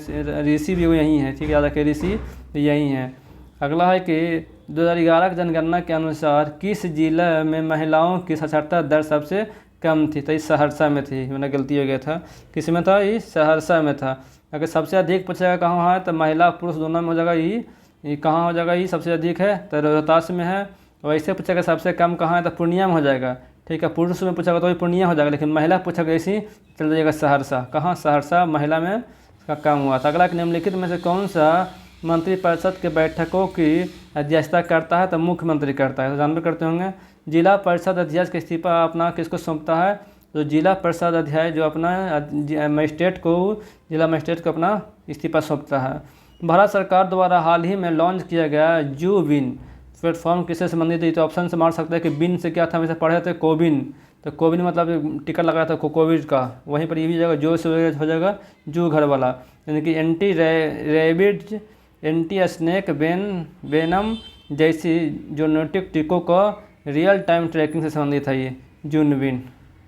Speaker 1: ऋषि भी यहीं है। ठीक है, याद रखिए ऋषि यही है। अगला है कि 2011 की जनगणना के अनुसार किस जिले में महिलाओं की साक्षरता दर सबसे कम थी? तो इस सहरसा में थी, मैंने गलती हो गया था, किस में था? इस सहरसा में था। अगर सबसे अधिक पूछेगा कहाँ है तो महिला पुरुष दोनों में हो जाएगा, ये कहाँ हो जाएगा? ये सबसे अधिक है तो रोहतास में है। वैसे पूछेगा सबसे कम कहाँ है तो पूर्णिया में हो जाएगा। ठीक है, पुरुष में पूछेगा तो भी पूर्णिया हो जाएगा, लेकिन महिला पूछेगा ऐसी चल जाएगा सहरसा। कहाँ? सहरसा महिला में इसका कम हुआ था। अगला निम्नलिखित में से कौन सा मंत्रिपरिषद के बैठकों की अध्यक्षता करता है? तो मुख्यमंत्री करता है। तो जानवर करते होंगे। जिला परिषद अध्यक्ष का इस्तीफा अपना किसको सौंपता है? तो जिला परिषद अध्यक्ष जो अपना मजिस्ट्रेट को, जिला मजिस्ट्रेट को अपना इस्तीफा सौंपता है। भारत सरकार द्वारा हाल ही में लॉन्च किया गया जू विन प्लेटफॉर्म किससे संबंधित है? तो ऑप्शन से मार सकते हैं कि बिन से क्या था, हमेशा पढ़े थे कोविन, तो कोविन मतलब टिकट लगाया था कोविड का, वहीं पर ये भी जगह जो से हो जाएगा जू घर वाला, यानी कि anti rapid, anti snake venom जैसी जोनोटिक टीकों का रियल टाइम ट्रैकिंग से संबंधित है ये जूनविन।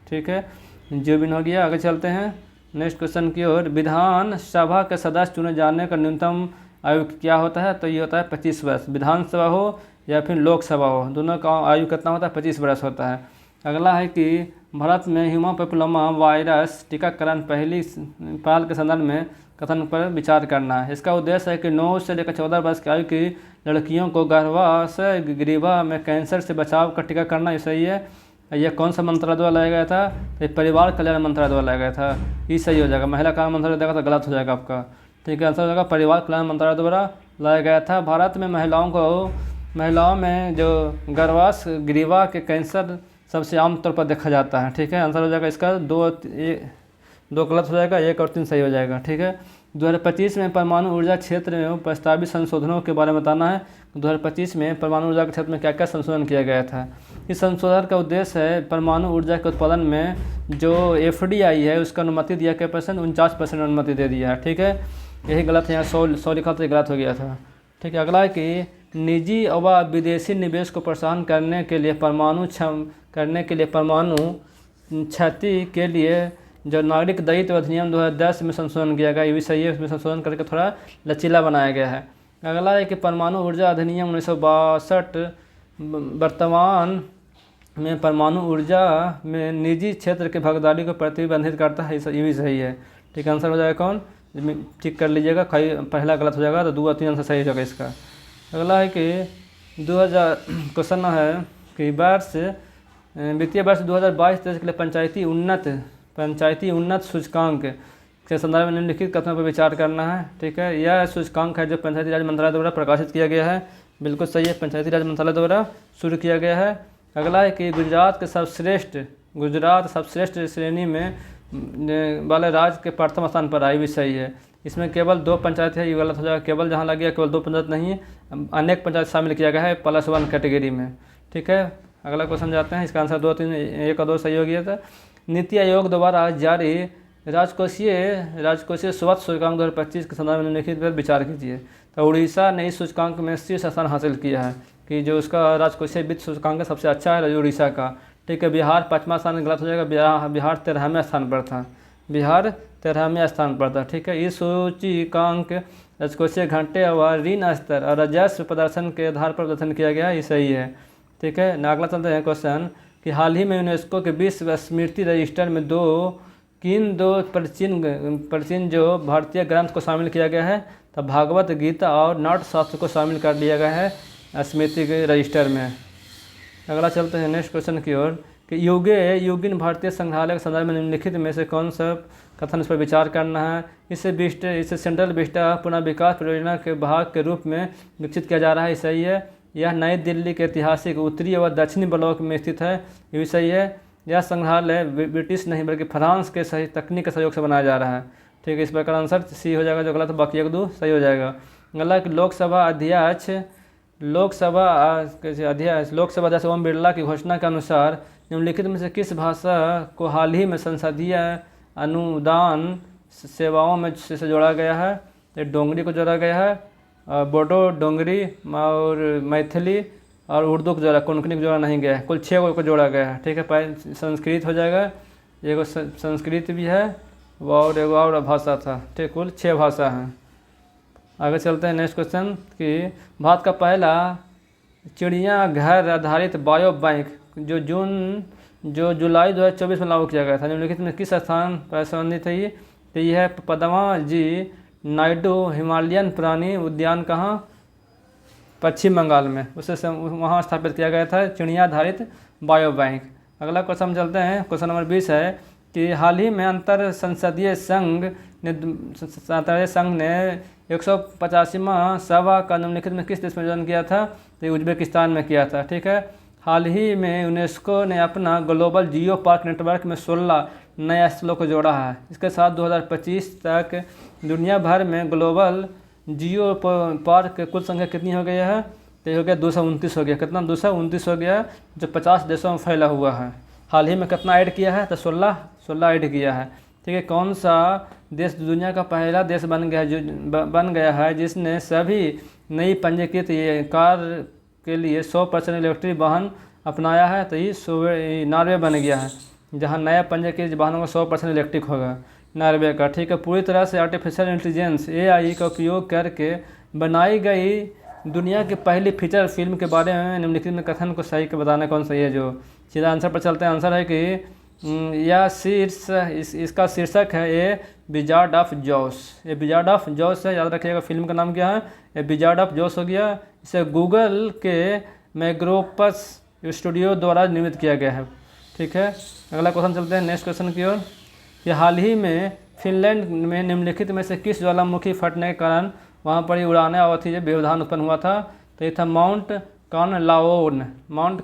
Speaker 1: ठीक है, जूविन हो गया। आगे चलते हैं नेक्स्ट क्वेश्चन की ओर। विधानसभा के सदस्य चुने जाने का न्यूनतम आयु क्या होता है? तो ये होता है 25 वर्ष। विधानसभा हो या फिर लोकसभा हो, दोनों का आयु कितना होता है? 25 वर्ष होता है। अगला है कि भारत में ह्यूमन पैपिलोमा वायरस टीकाकरण पहली पहल के संदर्भ में कथन पर विचार करना है। इसका उद्देश्य है कि 9 से लेकर 14 वर्ष की आयु की लड़कियों को गर्भाशय ग्रीवा में कैंसर से बचाव का टीका करना। ये सही है। यह कौन सा मंत्रालय द्वारा लाया गया था? ये परिवार कल्याण मंत्रालय द्वारा लाया गया था। ये सही हो जाएगा। महिला कल्याण मंत्रालय देगा तो गलत हो जाएगा आपका। ठीक है, आंसर हो जाएगा परिवार कल्याण मंत्रालय द्वारा लाया गया था। भारत में महिलाओं में जो गर्भाशय ग्रीवा के कैंसर सबसे आम तौर पर देखा जाता है। ठीक है, आंसर हो जाएगा इसका दो गलत हो जाएगा, 1 और 3 सही हो जाएगा। ठीक है, 2025 में परमाणु ऊर्जा क्षेत्र में प्रस्तावित संशोधनों के बारे में बताना है। 2025 में परमाणु ऊर्जा के क्षेत्र में क्या क्या संशोधन किया गया था? इस संशोधन का उद्देश्य है परमाणु ऊर्जा के उत्पादन में जो FDI है उसका अनुमति दिया क्या %? 49% अनुमति दे दिया है। ठीक है, यही गलत है, यहाँ 100 लिखा तो गलत हो गया था। ठीक है, अगला है कि निजी व विदेशी निवेश को प्रोत्साहन करने के लिए परमाणु क्षति के लिए जो नागरिक दायित्व अधिनियम 2010 में संशोधन किया गया, ये भी सही है। इसमें संशोधन करके थोड़ा लचीला बनाया गया है। अगला है कि परमाणु ऊर्जा अधिनियम 1962 वर्तमान में परमाणु ऊर्जा में निजी क्षेत्र के भागीदारी को प्रतिबंधित करता है। ये भी सही है। ठीक, आंसर हो जाएगा कौन? ठीक कर लीजिएगा, पहला गलत हो जाएगा तो 2 और 3 आंसर सही हो जाएगा इसका। अगला है कि 2000 क्वेश्चन है कि वित्तीय वर्ष 2022-23 के लिए पंचायती उन्नत सूचकांक के संदर्भ में निम्नलिखित कथनों पर विचार करना है। ठीक है, यह सूचकांक है जो पंचायती राज मंत्रालय द्वारा प्रकाशित किया गया है। बिल्कुल सही है, पंचायती राज मंत्रालय द्वारा शुरू किया गया है। अगला है कि गुजरात सर्वश्रेष्ठ श्रेणी में वाले राज्य के प्रथम स्थान पर आई, भी सही है। इसमें केवल 2 पंचायत है, ये गलत हो जाएगा। केवल जहाँ लग गया केवल 2 पंचायत नहीं है, अनेक पंचायत शामिल किया गया है +1 कैटेगरी में। ठीक है, अगला क्वेश्चन जाते हैं। इसका आंसर 2, 3, 1 और 2 सही हो गया था। नीति आयोग द्वारा जारी राजकोषीय स्वच्छ सूचकांक 2025 के संदर्भ में निम्नलिखित पर विचार कीजिए। तो उड़ीसा ने इस सूचकांक में शीर्ष स्थान हासिल किया है कि जो उसका राजकोषीय वित्त सूचकांक सबसे अच्छा है उड़ीसा का। ठीक है, बिहार 5वां स्थान गलत हो जाएगा। बिहार 13वें स्थान पर था। बिहार 13वें स्थान पर था। ठीक है, इस सूचकांक राजकोषीय घंटे व ऋण स्तर और राजस्व प्रदर्शन के आधार पर प्रदर्शन किया गया, ये सही है। ठीक है, अगला चलते हैं क्वेश्चन कि हाल ही में यूनेस्को के विश्व स्मृति रजिस्टर में दो प्राचीन जो भारतीय ग्रंथ को शामिल किया गया है? तो भागवत गीता और नाट्यशास्त्र को शामिल कर लिया गया है स्मृति के रजिस्टर में। अगला चलते हैं नेक्स्ट क्वेश्चन की ओर कि युगिन भारतीय संग्रहालय के संदर्भ में निम्नलिखित में से कौन सा कथन इस पर विचार करना है? इसे सेंट्रल विस्टा पुनः विकास परियोजना के भाग के रूप में विकसित किया जा रहा है, सही है। यह नई दिल्ली के ऐतिहासिक उत्तरी व दक्षिणी ब्लॉक में स्थित है, ये भी सही है। यह संग्रहालय ब्रिटिश नहीं बल्कि फ्रांस के सही तकनीक के सहयोग से बनाया जा रहा है। ठीक है, इस प्रकार आंसर सी हो जाएगा, जो गलत बाकी 1, 2 सही हो जाएगा। अगला कि लोकसभा अध्यक्ष ओम बिरला की घोषणा के अनुसार निम्नलिखित में से किस भाषा को हाल ही में संसदीय अनुदान सेवाओं में से जोड़ा गया है? तो डोंगरी को जोड़ा गया है, बोडो, डोंगरी और मैथिली और उर्दू को जोड़ा, कोंकणी को जोड़ा नहीं गया है। कुल 6 को जोड़ा गया है। ठीक है, संस्कृत हो जाएगा, एगो संस्कृत भी है और एगो और भाषा था। ठीक, कुल 6 भाषा हैं। आगे चलते हैं नेक्स्ट क्वेश्चन कि भारत का पहला चिड़ियाघर आधारित बायो बैंक जो जुलाई 2024 में लागू किया गया था, निम्नलिखित में किस स्थान पर संबंधित है ये? तो यह है पद्मा जी नायडू हिमालयन प्राणी उद्यान, कहाँ? पश्चिम बंगाल में, उसे वहाँ स्थापित किया गया था चिड़िया आधारित बायो बैंक। अगला क्वेश्चन चलते हैं, क्वेश्चन नंबर 20 है कि हाल ही में अंतर संसदीय संघ ने 185वां सभा का निम्नलिखित में किस देश में आयोजन किया था? तो उज्बेकिस्तान में किया था। ठीक है, हाल ही में यूनेस्को ने अपना ग्लोबल जियो पार्क नेटवर्क में 16 नए स्थलों को जोड़ा है। इसके साथ 2025 तक दुनिया भर में ग्लोबल जियो पार्क कुल संख्या कितनी हो गई है? तो ये हो गया 229 हो गया। कितना? 229 हो गया, जो 50 देशों में फैला हुआ है। हाल ही में कितना ऐड किया है? तो 16 ऐड किया है। ठीक है, कौन सा देश दुनिया का पहला देश बन गया है जिसने सभी नई पंजीकृत कार के लिए 100% इलेक्ट्रिक वाहन अपनाया है? तो ये नॉर्वे बन गया है, जहां नया पंजीकृत वाहनों का 100% इलेक्ट्रिक होगा, नॉर्वे का। ठीक है, पूरी तरह से आर्टिफिशियल इंटेलिजेंस AI का उपयोग करके बनाई गई दुनिया की पहली फीचर फिल्म के बारे में निम्नलिखित में कथन को सही के बताना कौन सा है? जो सीधा आंसर पर चलते हैं। आंसर है कि यह इसका शीर्षक है ए विजार्ड ऑफ जोस। ये विजार्ड ऑफ जोस है, याद रखिएगा। फिल्म का नाम क्या है? ये विजार्ड ऑफ जोस हो गया। इसे गूगल के मैग्रोपस स्टूडियो द्वारा निर्मित किया गया है। ठीक है, अगला क्वेश्चन चलते हैं नेक्स्ट क्वेश्चन की ओर। कि हाल ही में फिनलैंड में निम्नलिखित में से किस ज्वालामुखी फटने के कारण वहाँ पर ही उड़ाने और थी, जब व्यवधान उत्पन्न हुआ था? तो ये था माउंट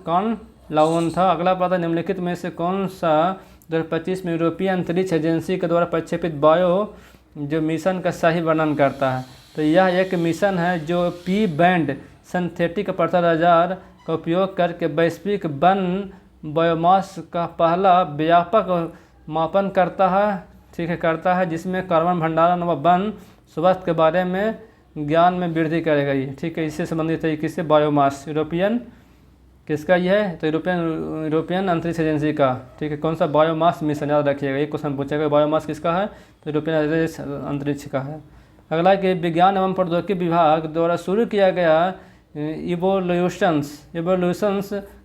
Speaker 1: कॉर्नलाओन था। अगला पता निम्नलिखित में से कौन सा 2025 में यूरोपीय अंतरिक्ष एजेंसी के द्वारा प्रक्षेपित बायो जो मिशन का सही वर्णन करता है? तो यह एक मिशन है जो P बैंड सिंथेटिक पराजार का उपयोग करके वैश्विक वन बायोमास का पहला व्यापक मापन करता है। ठीक है, करता है, जिसमें कार्बन भंडारण व वन स्वास्थ्य के बारे में ज्ञान में वृद्धि करेगा ये। ठीक है, इससे संबंधित है किससे? बायोमास। यूरोपियन किसका ये है? तो यूरोपियन अंतरिक्ष एजेंसी का। ठीक है, कौन सा? बायोमास मिशन, याद रखिएगा, ये क्वेश्चन पूछेगा। बायोमास किसका है? तो यूरोपियन अंतरिक्ष का है। अगला कि विज्ञान एवं प्रौद्योगिकी विभाग द्वारा शुरू किया गया इवोल्यूशंस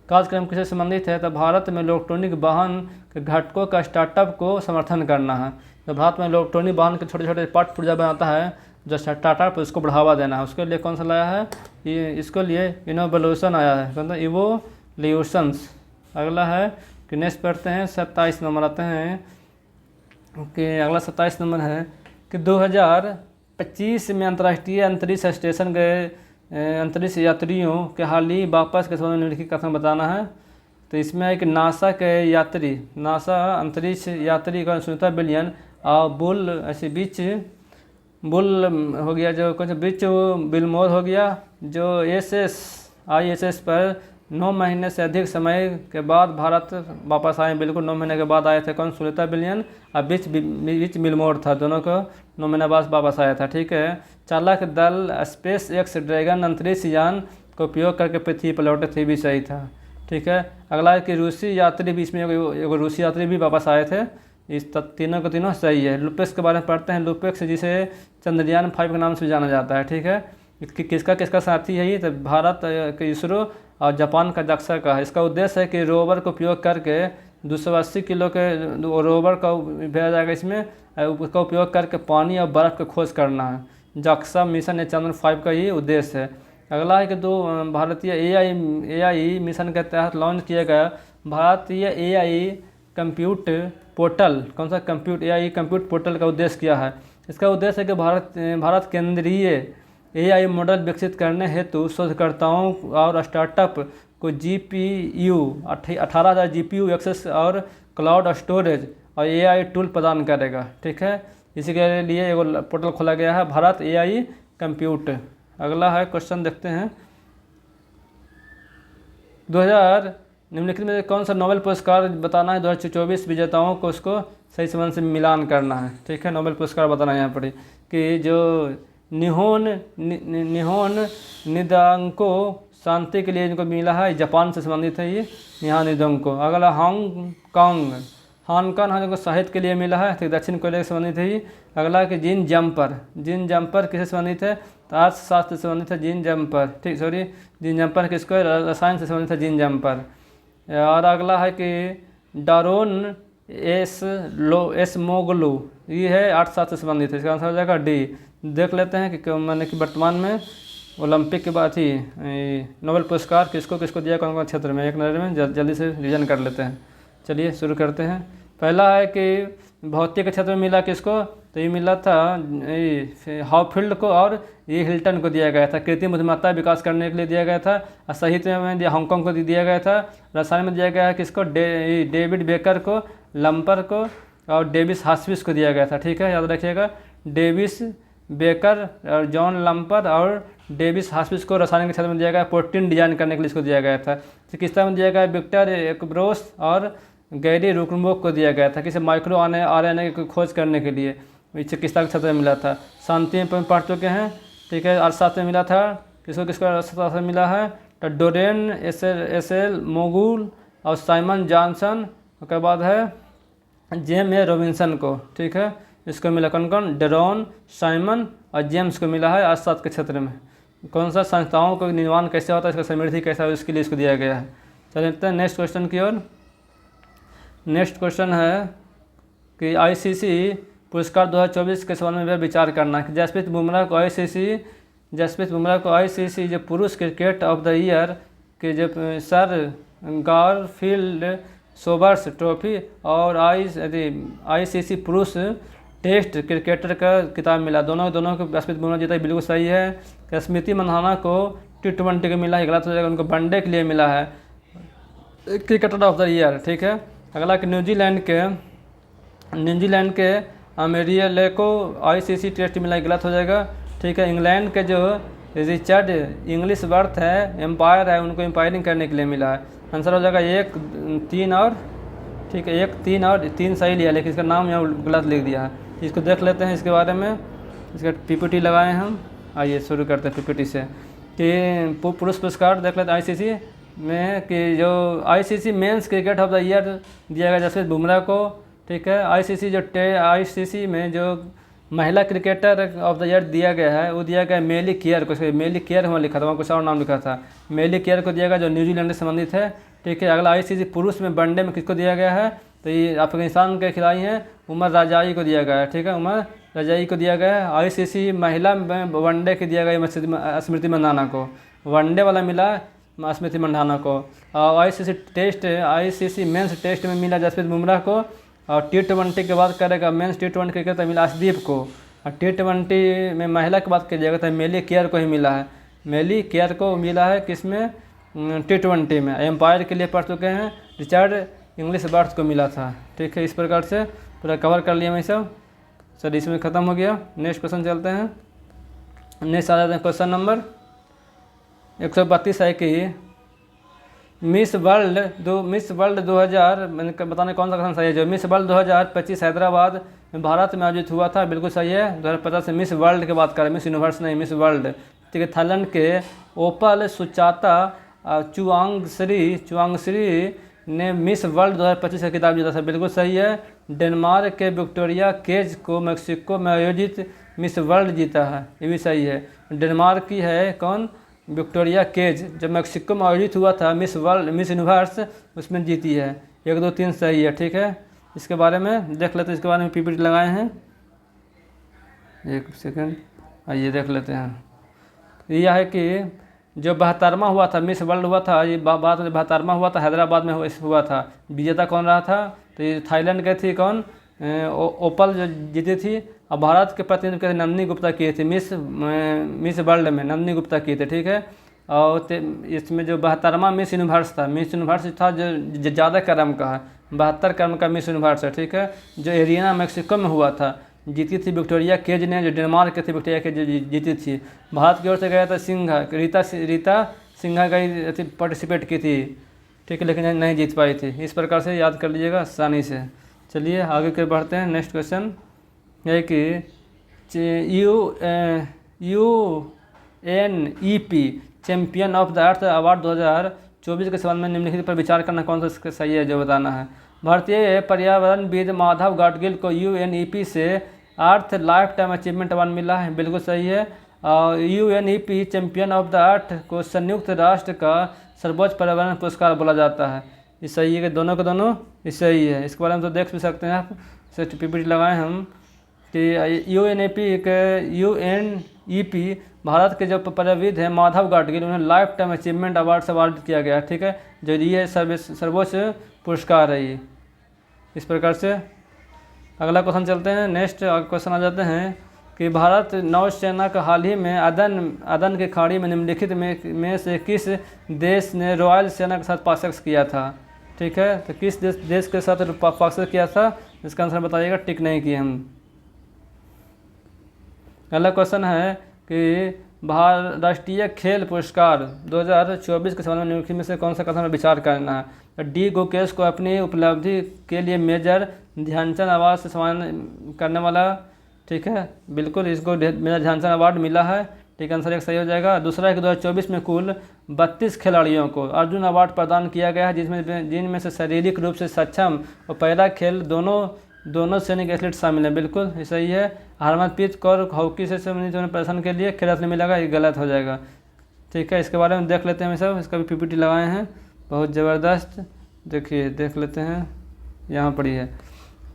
Speaker 1: कार्यक्रम किससे संबंधित है? तो भारत में इलेक्ट्रॉनिक वाहन के घटकों का स्टार्टअप को समर्थन करना है। तो भारत में इलेक्ट्रॉनिक वाहन के छोटे छोटे पार्ट पुर्जा बनाता है, जो स्टार्टअप उसको बढ़ावा देना है, उसके लिए कौन सा लाया है? ये इसके लिए इनोवल्यूशन आया है, मतलब इवोल्यूशंस। अगला है कि नेक्स्ट पढ़ते हैं 27 नंबर आते हैं कि अगला 27 नंबर है कि 2025 में अंतर्राष्ट्रीय अंतरिक्ष स्टेशन गए अंतरिक्ष यात्रियों के हाल ही वापस के संबंध में निम्नलिखित कथन बताना है। तो इसमें एक नासा अंतरिक्ष यात्री का सुनीता विलियम और बुल हो गया, जो कुछ बीच बिलमोर हो गया, जो ISS पर 9 महीने से अधिक समय के बाद भारत वापस आए। बिल्कुल 9 महीने के बाद आए थे। कौन? सुनीता विलियम और बीच बिलमोर था, दोनों को 9 महीने बाद वापस आया था। ठीक है, चालक दल SpaceX ड्रैगन अंतरिक्ष यान का उपयोग करके पृथ्वी पर लौटे थे, भी सही था। ठीक है, अगला है कि रूसी यात्री भी, इसमें एक रूसी यात्री भी वापस आए थे। इस तीनों को तीनों सही है। लुपेक्स के बारे में पढ़ते हैं। लुपेक्स जिसे चंद्रयान 5 के नाम से जाना जाता है। ठीक है, किसका साथी है ये? तो भारत के इसरो और जापान का JAXA का है। इसका उद्देश्य है कि रोवर को उपयोग करके 280 किलो के रोवर का भेजा जाएगा, इसमें उसका उपयोग करके पानी और बर्फ़ की खोज करना है। JAXA मिशन है चंद्रयान 5 का ये उद्देश्य है। अगला है कि भारतीय AI मिशन के तहत लॉन्च किया गया भारतीय AI कंप्यूट पोर्टल। कौन सा? AI कंप्यूट पोर्टल का उद्देश्य क्या है? इसका उद्देश्य है कि भारत केंद्रीय AI मॉडल विकसित करने हेतु शोधकर्ताओं और स्टार्टअप को GPU 18,000 GPU एक्सेस और क्लाउड स्टोरेज और AI टूल प्रदान करेगा। ठीक है, इसी के लिए एक पोर्टल खोला गया है, भारत AI कंप्यूट। अगला है क्वेश्चन देखते हैं, 2000 निम्नलिखित में कौन सा नोबेल पुरस्कार बताना है? 2024 विजेताओं को उसको सही संबंध से मिलान करना है। ठीक है, नोबेल पुरस्कार बताना है यहाँ पर कि जो निहोन निदांको शांति के लिए इनको मिला है, जापान से संबंधित है ये निहा निदांको। अगला हानकान हमको साहित्य के लिए मिला है, तो दक्षिण कोरिया से संबंधित है। अगला कि जीन जम्पर किससे संबंधित है, तो अर्थशास्त्र से संबंधित है जीन जम्पर, ठीक, सॉरी जीन जम्पर किसको, रसायन से संबंधित है जीन जम्पर। और अगला है कि डारोन एसमोगलू, ये है अर्थशास्त्र से संबंधित है, इसका आंसर हो जाएगा डी। देख लेते हैं कि मैंने कि वर्तमान में ओलंपिक के बाद ही नोबेल पुरस्कार किसको किसको दिया, कौन कौन क्षेत्र में, एक नज़र में जल्दी से रिवीजन कर लेते हैं। चलिए शुरू करते हैं। पहला है कि भौतिक के क्षेत्र में मिला किसको, तो ये मिला था हॉपफील्ड को, और ये हिल्टन को दिया गया था, कृत्रिम बुद्धिमत्ता विकास करने के लिए दिया गया था। और साहित्य में हांगकांग को दिया गया था। रसायन में दिया गया है किसको, डेविड बेकर को, लंपर को और डेविस हास्पिस को दिया गया था, ठीक है, याद रखिएगा। डेविस बेकर और जॉन लंपर और डेविस हास्पिस को रसायन के क्षेत्र में दिया गया, प्रोटीन डिजाइन करने के लिए इसको दिया गया था। चिकित्सा में दिया गया विक्टर एक्ब्रोस और गैरी रुकनबोक को दिया गया था, किसे माइक्रो आरएनए की खोज करने के लिए चिकित्सा के क्षेत्र में मिला था। शांति में पढ़ चुके हैं, ठीक है। अर्थशास्त्र में मिला था किसको किसको अर्थशास्त्र में मिला है, तो डोरेन एस एल मोगुल और साइमन जॉनसन, उसके बाद है जेम ए रॉबिन्सन को, ठीक है, इसको मिला कौन कौन, डेरोन, साइमन और जेम्स को मिला है अर्थशास्त्र के क्षेत्र में। कौन सा संस्थाओं का निर्माण कैसे होता है, इसका समृद्धि कैसा है, इसके लिए इसको दिया गया है। चलते हैं नेक्स्ट क्वेश्चन की ओर। नेक्स्ट क्वेश्चन है कि आईसीसी पुरस्कार 2024 के संबंध में विचार करना है। जसप्रीत बुमराह को आईसीसी जो पुरुष क्रिकेट ऑफ द ईयर के जो सर गारफील्ड सोबर्स ट्रॉफी और आईसीसी पुरुष टेस्ट क्रिकेटर का खिताब मिला, दोनों को जसप्रीत बुमराह जीता, बिल्कुल सही है। स्मृति मंधाना को T20 को मिला है, गलत हो जाएगा, उनको वनडे के लिए मिला है क्रिकेटर ऑफ द ईयर, ठीक है। अगला कि न्यूजीलैंड के अमेरिया को आईसीसी टेस्ट मिला, गलत हो जाएगा, ठीक है। इंग्लैंड के जो रिचर्ड इंग्लिश वर्थ है, एम्पायर है, उनको एम्पायरिंग करने के लिए मिला है। आंसर हो जाएगा 1, 3 और, ठीक है, 1, 3 और 3 सही लिया, लेकिन इसका नाम यहाँ गलत लिख दिया है। इसको देख लेते हैं इसके बारे में, इसका पीपीटी लगाए हम। आइए शुरू करते हैं पीपीटी से कि पुरुष पुरस्कार देख लेते हैं आईसीसी में, कि जो ICC men's cricket of the year दिया गया जसप्रीत बुमराह को, ठीक है। आईसीसी में जो महिला क्रिकेटर ऑफ द ईयर दिया गया है वो दिया गया मेली केयर को, मेली केयर वहाँ लिखा था, वहाँ कुछ और नाम लिखा था, मेली केयर को दिया गया जो न्यूजीलैंड से संबंधित है, ठीक है। अगला आईसीसी पुरुष में वनडे में किसको दिया गया है, तो ये अफगानिस्तान के खिलाड़ी हैं उमर राजाई को दिया गया है, ठीक है, उमर राजाई को दिया गया है। आईसीसी महिला में वनडे के दिया गया स्मृति मंधाना को, वनडे वाला मिला स्मृति मंधाना को। और आईसीसी मेंस टेस्ट में मिला जसप्रीत बुमराह को, और T20 की बात करेगा मेंस T20 क्रिकेट तो मिला अर्शदीप को, और T20 में महिला की बात कीजिएगा तो मेली केयर को ही मिला है, मेली केयर को मिला है किसमें, T20 में। एम्पायर के लिए पढ़ चुके हैं, रिचर्ड इंग्लिश वर्थ को मिला था, ठीक है। इस प्रकार से पूरा कवर कर लिया मैं सब, सर इसमें ख़त्म हो गया। नेक्स्ट क्वेश्चन चलते हैं। नेक्स्ट आ जाते हैं क्वेश्चन नंबर 132 है कि मिस वर्ल्ड 2000, मैंने बताने कौन सा क्वेश्चन सही है, जो मिस वर्ल्ड 2025 हैदराबाद में भारत में आयोजित हुआ था, बिल्कुल सही है। 2050 से मिस वर्ल्ड की बात करें, मिस यूनिवर्स नहीं, मिस वर्ल्ड, ठीक है। थाईलैंड के ओपल सुचाता चुआंगश्री ने मिस वर्ल्ड 2025 का खिताब जीता था, बिल्कुल सही है। डेनमार्क के विक्टोरिया केज को मेक्सिको में आयोजित मिस वर्ल्ड जीता है, ये भी सही है। डेनमार्क की है कौन, विक्टोरिया केज, जब मेक्सिको में आयोजित हुआ था मिस वर्ल्ड मिस यूनिवर्स, उसमें जीती है। 1, 2, 3 सही है, ठीक है। इसके बारे में देख लेते हैं, इसके बारे में पीपीटी लगाए हैं, एक सेकंड, आइए देख लेते हैं। यह है कि जो 72वां हुआ था मिस वर्ल्ड हुआ था, ये बात 72वां हुआ था, हैदराबाद में हुआ था। विजेता कौन रहा था, तो ये थाईलैंड के थी कौन, ओपल जो जीती थी, और भारत के प्रतिनिधित्व नंदिनी गुप्ता किए थे मिस वर्ल्ड में, नंदिनी गुप्ता किए थे, ठीक है। और इसमें जो 72वां मिस यूनिवर्स था जो ज़्यादा क्रम का है, 72 क्रम का मिस यूनिवर्स है, ठीक है। जो एरिना मेक्सिको में हुआ था, जीती थी विक्टोरिया केज ने, जो डेनमार्क के थे विक्टोरिया केज जीती थी। भारत की ओर से गया था रीता सिंघा गई पार्टिसिपेट की थी, ठीक है, लेकिन नहीं जीत पाई थी। इस प्रकार से याद कर लीजिएगा आसानी से। चलिए आगे के बढ़ते हैं। नेक्स्ट क्वेश्चन है कि UNEP champion of the earth award 2024 के संबंध में निम्नलिखित पर विचार करना कौन सा सही है जो बताना है। भारतीय पर्यावरणविद माधव गाडगिल को UNEP से अर्थ लाइफ टाइम अचीवमेंट अवार्ड मिला है, बिल्कुल सही है। UNEP champion of the earth को संयुक्त राष्ट्र का सर्वोच्च पर्यावरण पुरस्कार बोला जाता है। ये सही है कि दोनों के दोनों ये सही है। इसके बारे में तो देख भी सकते हैं आप, इसे PPT लगाए हम कि UNEP भारत के जो पर्यावरणविद हैं माधव गाडगिल, उन्हें लाइफ टाइम अचीवमेंट अवार्ड से अवार्ड किया गया, ठीक है, जो ये सर्वोच्च पुरस्कार है ये। इस प्रकार से अगला क्वेश्चन चलते हैं। नेक्स्ट क्वेश्चन आ जाते हैं कि भारत नौसेना का हाल ही में अदन की खाड़ी में निम्नलिखित में से किस देश ने रॉयल सेना के साथ पार्टनरशिप किया था, ठीक है, तो किस देश के साथ पार्टनरशिप किया था, इसका आंसर बताइएगा, टिक नहीं किए हम। अगला क्वेश्चन है कि राष्ट्रीय खेल पुरस्कार 2024 के संबंध में निम्नलिखित में से कौन सा कथन पर विचार करना है। डी गुकेश को अपनी उपलब्धि के लिए मेजर ध्यानचंद अवार्ड से सम्मान करने वाला, ठीक है, बिल्कुल इसको मेजर ध्यानचंद अवार्ड मिला है, ठीक है, आंसर एक सही हो जाएगा। दूसरा है कि 2024 में कुल 32 खिलाड़ियों को अर्जुन अवार्ड प्रदान किया गया है, जिनमें से शारीरिक रूप से सक्षम और पैरा खेल दोनों सैनिक एथलीट शामिल हैं, बिल्कुल ये सही है। हरमनप्रीत कौर हॉकी से संबंधित प्रदर्शन के लिए खेल रत्न मिलेगा, ये गलत हो जाएगा, ठीक है। इसके बारे में देख लेते हैं हम सब, इसका भी PPT लगाए हैं, बहुत ज़बरदस्त, देखिए देख लेते हैं। यहाँ पर है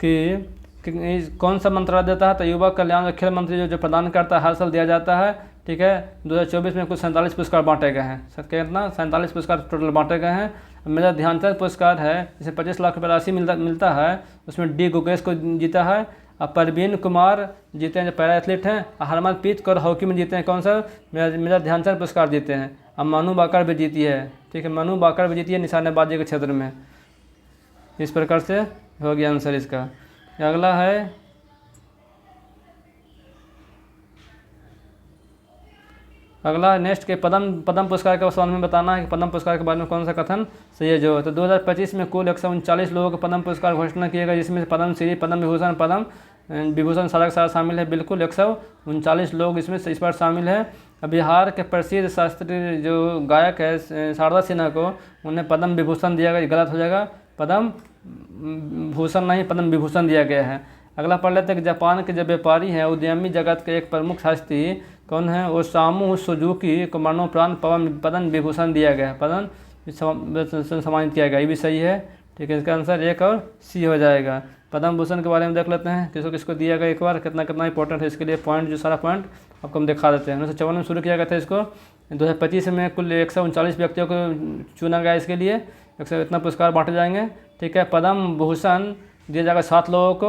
Speaker 1: कि कौन सा मंत्रालय देता है, तो युवा कल्याण और खेल मंत्री जो प्रदान करता है, हर साल दिया जाता है, ठीक है। 2024 में कुल 47 पुरस्कार बांटे गए हैं, कितना 47 पुरस्कार टोटल बांटे गए हैं। मेरा ध्यानचंद पुरस्कार है, जिसे 25 लाख रुपये राशि मिलता है, उसमें डी गुकेश को जीता है, और परवीन कुमार जीते हैं जो पैरा एथलीट हैं, और हरमनप्रीत कौर हॉकी में जीते हैं, कौन सा मेरा ध्यानचंद पुरस्कार जीते हैं, और मनु बाकर भी जीती है, ठीक है, मनु बाकर भी जीती है निशानेबाजी के क्षेत्र में। इस प्रकार से हो गया आंसर इसका। अगला है नेक्स्ट के पद्म पुरस्कार के संबंध में बताना है कि पद्म पुरस्कार के बारे में कौन सा कथन सही है जो। तो 2025 में कुल 139 लोगों को पद्म पुरस्कार घोषणा किया गया, जिसमें पद्म श्री, पद्म विभूषण सारा का सारा शामिल है, बिल्कुल 139 लोग इसमें इस बार शामिल है। बिहार के प्रसिद्ध शास्त्रीय जो गायक है शारदा सिन्हा को उन्हें पद्म विभूषण दिया गया, गलत हो जाएगा, पद्म भूषण नहीं पद्म विभूषण दिया गया है। अगला पढ़ लेते हैं कि जापान के जो व्यापारी हैं उद्यमी जगत के एक प्रमुख हस्ती कौन है, ओसामू सुजुकी को मरणोपरांत पद्म विभूषण दिया गया, पद्म सम्मानित किया गया, ये भी सही है, ठीक है, इसका आंसर 1 और C हो जाएगा। पद्म भूषण के बारे में देख लेते हैं किसको किसको दिया गया, एक बार कितना इंपॉर्टेंट है, इसके लिए पॉइंट जो सारा पॉइंट आपको हम दिखा देते हैं। 1954 में शुरू किया गया था इसको, 2025 में कुल 139 व्यक्तियों को चुना गया इसके लिए, इतना पुरस्कार बांटे जाएंगे, ठीक है। पद्म भूषण दिया जाएगा 7 लोगों को,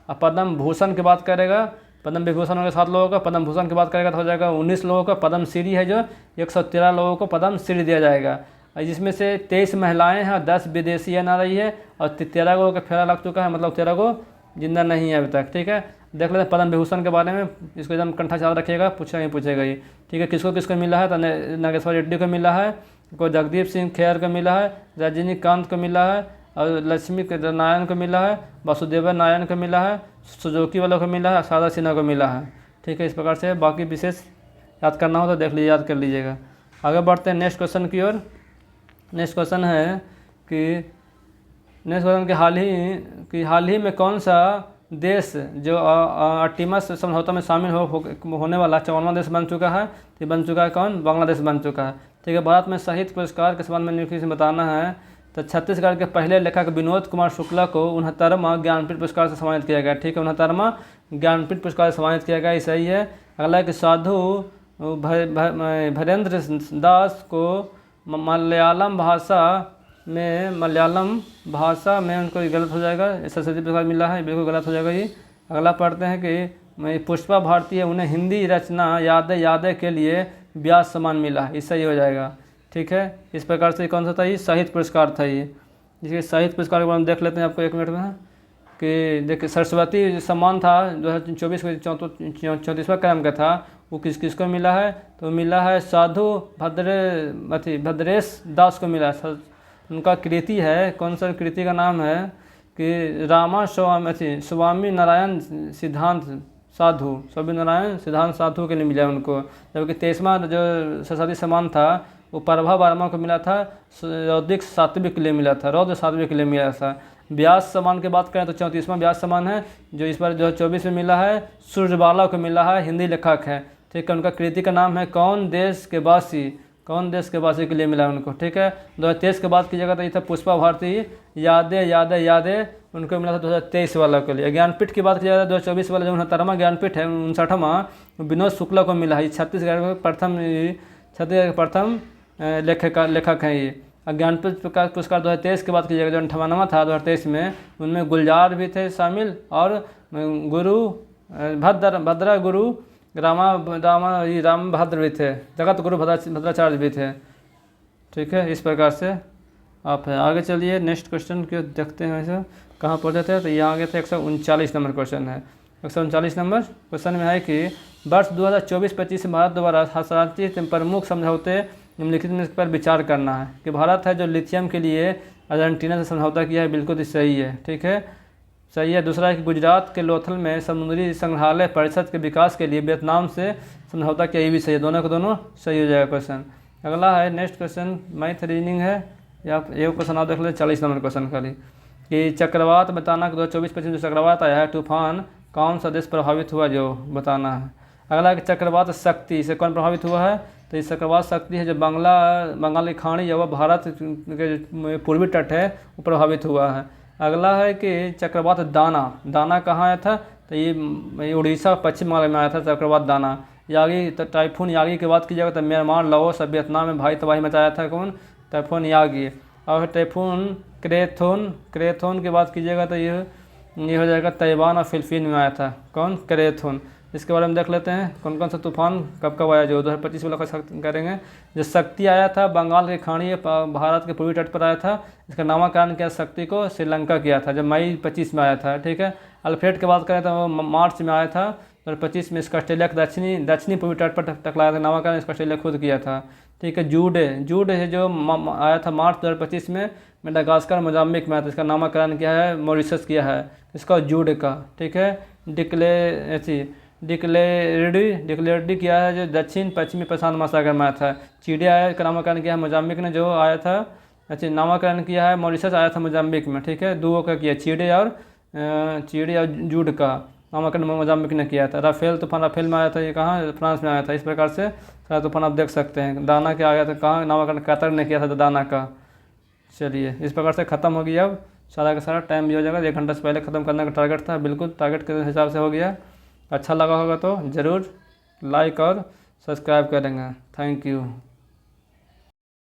Speaker 1: और पद्म भूषण की बात करेगा, पद्म विभूषण होगा 7 लोगों का, पद्म भूषण की बात करेगा तो हो जाएगा 19 लोगों का। पद्म श्री है जो 113 लोगों को पद्म श्री दिया जाएगा, जिसमें से 23 महिलाएं हैं और 10 विदेशी NRI है, और 13 लोगों का फेरा लग चुका है, मतलब 13 को जिंदा नहीं है अभी तक, ठीक है। देख लेते हैं पद्म विभूषण के बारे में, इसको एकदम कंठा चाल रखिएगा, पूछेगा ही, ठीक है। किसको किसको मिला है, तो नागेश्वर रेड्डी को मिला है, को जगदीप सिंह खेर को मिला है, रजनीकांत को मिला है, और लक्ष्मी नारायण को मिला है, वासुदेवन नारायण को मिला है, सुजुकी वालों को मिला है, शारदा सिन्हा को मिला है, ठीक है। इस प्रकार से बाकी विशेष याद करना हो तो देख लीजिए, याद कर लीजिएगा। आगे बढ़ते हैं नेक्स्ट क्वेश्चन की ओर। नेक्स्ट क्वेश्चन है कि हाल ही में कौन सा देश जो आर्टिमस समझौता में शामिल होने वाला 54वां देश बन चुका है, तो बन चुका है कौन, बांग्लादेश बन चुका है, ठीक है। भारत में साहित्य पुरस्कार के संबंध में निम्नलिखित से बताना है, तो छत्तीसगढ़ के पहले लेखक विनोद कुमार शुक्ला को 69वां ज्ञानपीठ पुरस्कार से सम्मानित किया गया, ठीक है, 69वां ज्ञानपीठ पुरस्कार से सम्मानित किया गया, ये सही है। अगला है कि साधु भरेंद्र दास को मलयालम भाषा में उनको गलत हो जाएगा, सरस्वती पुरस्कार मिला है, बिल्कुल गलत हो जाएगा ये। अगला पढ़ते हैं कि पुष्पा भारती है, उन्हें हिंदी रचना यादें के लिए व्यास सम्मान मिला है, ये सही हो जाएगा, ठीक है। इस प्रकार से कौन सा था, ये साहित्य पुरस्कार था ये। जिसके साहित्य पुरस्कार के बारे में देख लेते हैं आपको 1 मिनट में, कि देखिए सरस्वती सम्मान था 2024 के 34वां क्रम का था, वो किसको मिला है, तो मिला है साधु भद्रेश दास को मिला है। उनका कृति है, कौन सा कृति का नाम है कि स्वामी नारायण सिद्धांत साधु के लिए मिला उनको। जबकि 23वां जो सरस्वती सम्मान था वो प्रभा वर्मा को मिला था, रौद्र सात्विक के लिए मिला था, व्यास सम्मान की बात करें तो 34वां व्यास सम्मान है, जो इस बार 2024 में मिला है। सूर्यबाला को मिला है, हिंदी लेखक है, ठीक है। उनका कृति का नाम है कौन देश के वासी, कौन देश के वासी के लिए मिला उनको, ठीक है। 2023 की बात कीजिएगा तो ये था पुष्पा भारती, यादें यादें यादें, उनको मिला था 2023 वाला के लिए। ज्ञानपीठ की बात कीजिएगा 2024 वाला जो 69वां ज्ञानपीठ है, 59वां विनोद शुक्ला को मिला है। छत्तीसगढ़ के प्रथम लेखक हैं ये। ज्ञानपीठ पुरस्कार 2023 की बात कीजिएगा, जो 58वां था 2023 में, उनमें गुलजार भी थे शामिल, और गुरु भद्रा गुरु रामभद्र भी थे, जगत गुरु भद्राचार्य भी थे, ठीक है। इस प्रकार से आप है। आगे चलिए नेक्स्ट क्वेश्चन को देखते हैं। वैसे कहाँ पढ़ते थे, तो यहाँ आगे थे 139 नंबर क्वेश्चन है। 139 नंबर क्वेश्चन में है कि वर्ष 2024-25 में भारत द्वारा हस्ताक्षरित प्रमुख समझौते निम्नलिखित में पर विचार करना है। कि भारत है जो लिथियम के लिए अर्जेंटीना से समझौता किया है, बिल्कुल ही सही है, ठीक है, सही है। दूसरा है कि गुजरात के लोथल में समुद्री संग्रहालय परिषद के विकास के लिए वियतनाम से समझौता किया, ये भी सही है। दोनों को दोनों सही हो जाएगा क्वेश्चन। अगला है नेक्स्ट क्वेश्चन मैथ रीजनिंग है, या एक क्वेश्चन आप देख लें 40 नंबर क्वेश्चन खाली। कि चक्रवात बताना, 2024-25 जो चक्रवात आया है, तूफान, कौन सा देश प्रभावित हुआ, जो बताना है। अगला है कि चक्रवात शक्ति से कौन प्रभावित हुआ है, तो इस चक्रवात शक्ति है जो बंगाल की खाड़ी या वह भारत के पूर्वी तट है, वो प्रभावित हुआ है। अगला है कि चक्रवात दाना कहाँ आया था, तो ये उड़ीसा पश्चिम बंगाल में आया था चक्रवात दाना। यागी, तो टाइफून यागी की बात कीजिएगा तो म्यांमार, लाओस और वियतनाम में भारी तबाही मचाया था कौन, टाइफून यागी। और टाइफून क्रेथोन की बात कीजिएगा तो ये हो जाएगा ताइवान और फिलीपीन में आया था, कौन, क्रेथोन। इसके बारे में देख लेते हैं कौन कौन सा तूफान कब कब आया, जो 2025 वाला का करेंगे। जो शक्ति आया था बंगाल के खाड़ी भारत के पूर्वी तट पर आया था, इसका नामकरण किया शक्ति को श्रीलंका किया था, जब मई 25 में आया था, ठीक है। अल्फ्रेड की बात करें तो वो मार्च में आया था 2025 में, इसका ऑस्ट्रेलिया के दक्षिणी पूर्वी तट पर टकराया था, नामकरण इसका ऑस्ट्रेलिया खुद किया था, ठीक है। जूड है जो आया था मार्च 2025 में, मेडागास्कर मोजाम्बिक में आया था, इसका नामकरण किया है मॉरिशस किया है इसका जूड का, ठीक है। डिक्लेरेडी किया है जो दक्षिण पश्चिमी प्रशांत महासागर में आया था। चीड़े आया, इसका नामकरण किया है मोजाम्बिक ने, जो आया था, अच्छा नामकरण किया है मॉरिशस आया था मोजाम्बिक में, ठीक है। दो का किया, चीड़े और जूड का नामकरण मोजाम्बिक ने किया था। राफेल में आया था, ये कहाँ, फ्रांस में आया था। इस प्रकार से सारा तूफान आप देख सकते हैं। दाना के आया था कहाँ, नामकरण कतर ने किया था दाना का। चलिए इस प्रकार से ख़त्म हो गया, अब सारा का सारा टाइम भी हो जाएगा, 1 घंटा से पहले ख़त्म करने का टारगेट था, बिल्कुल टारगेट के हिसाब से हो गया। अच्छा लगा होगा तो ज़रूर लाइक और सब्सक्राइब करेंगे। Thank you.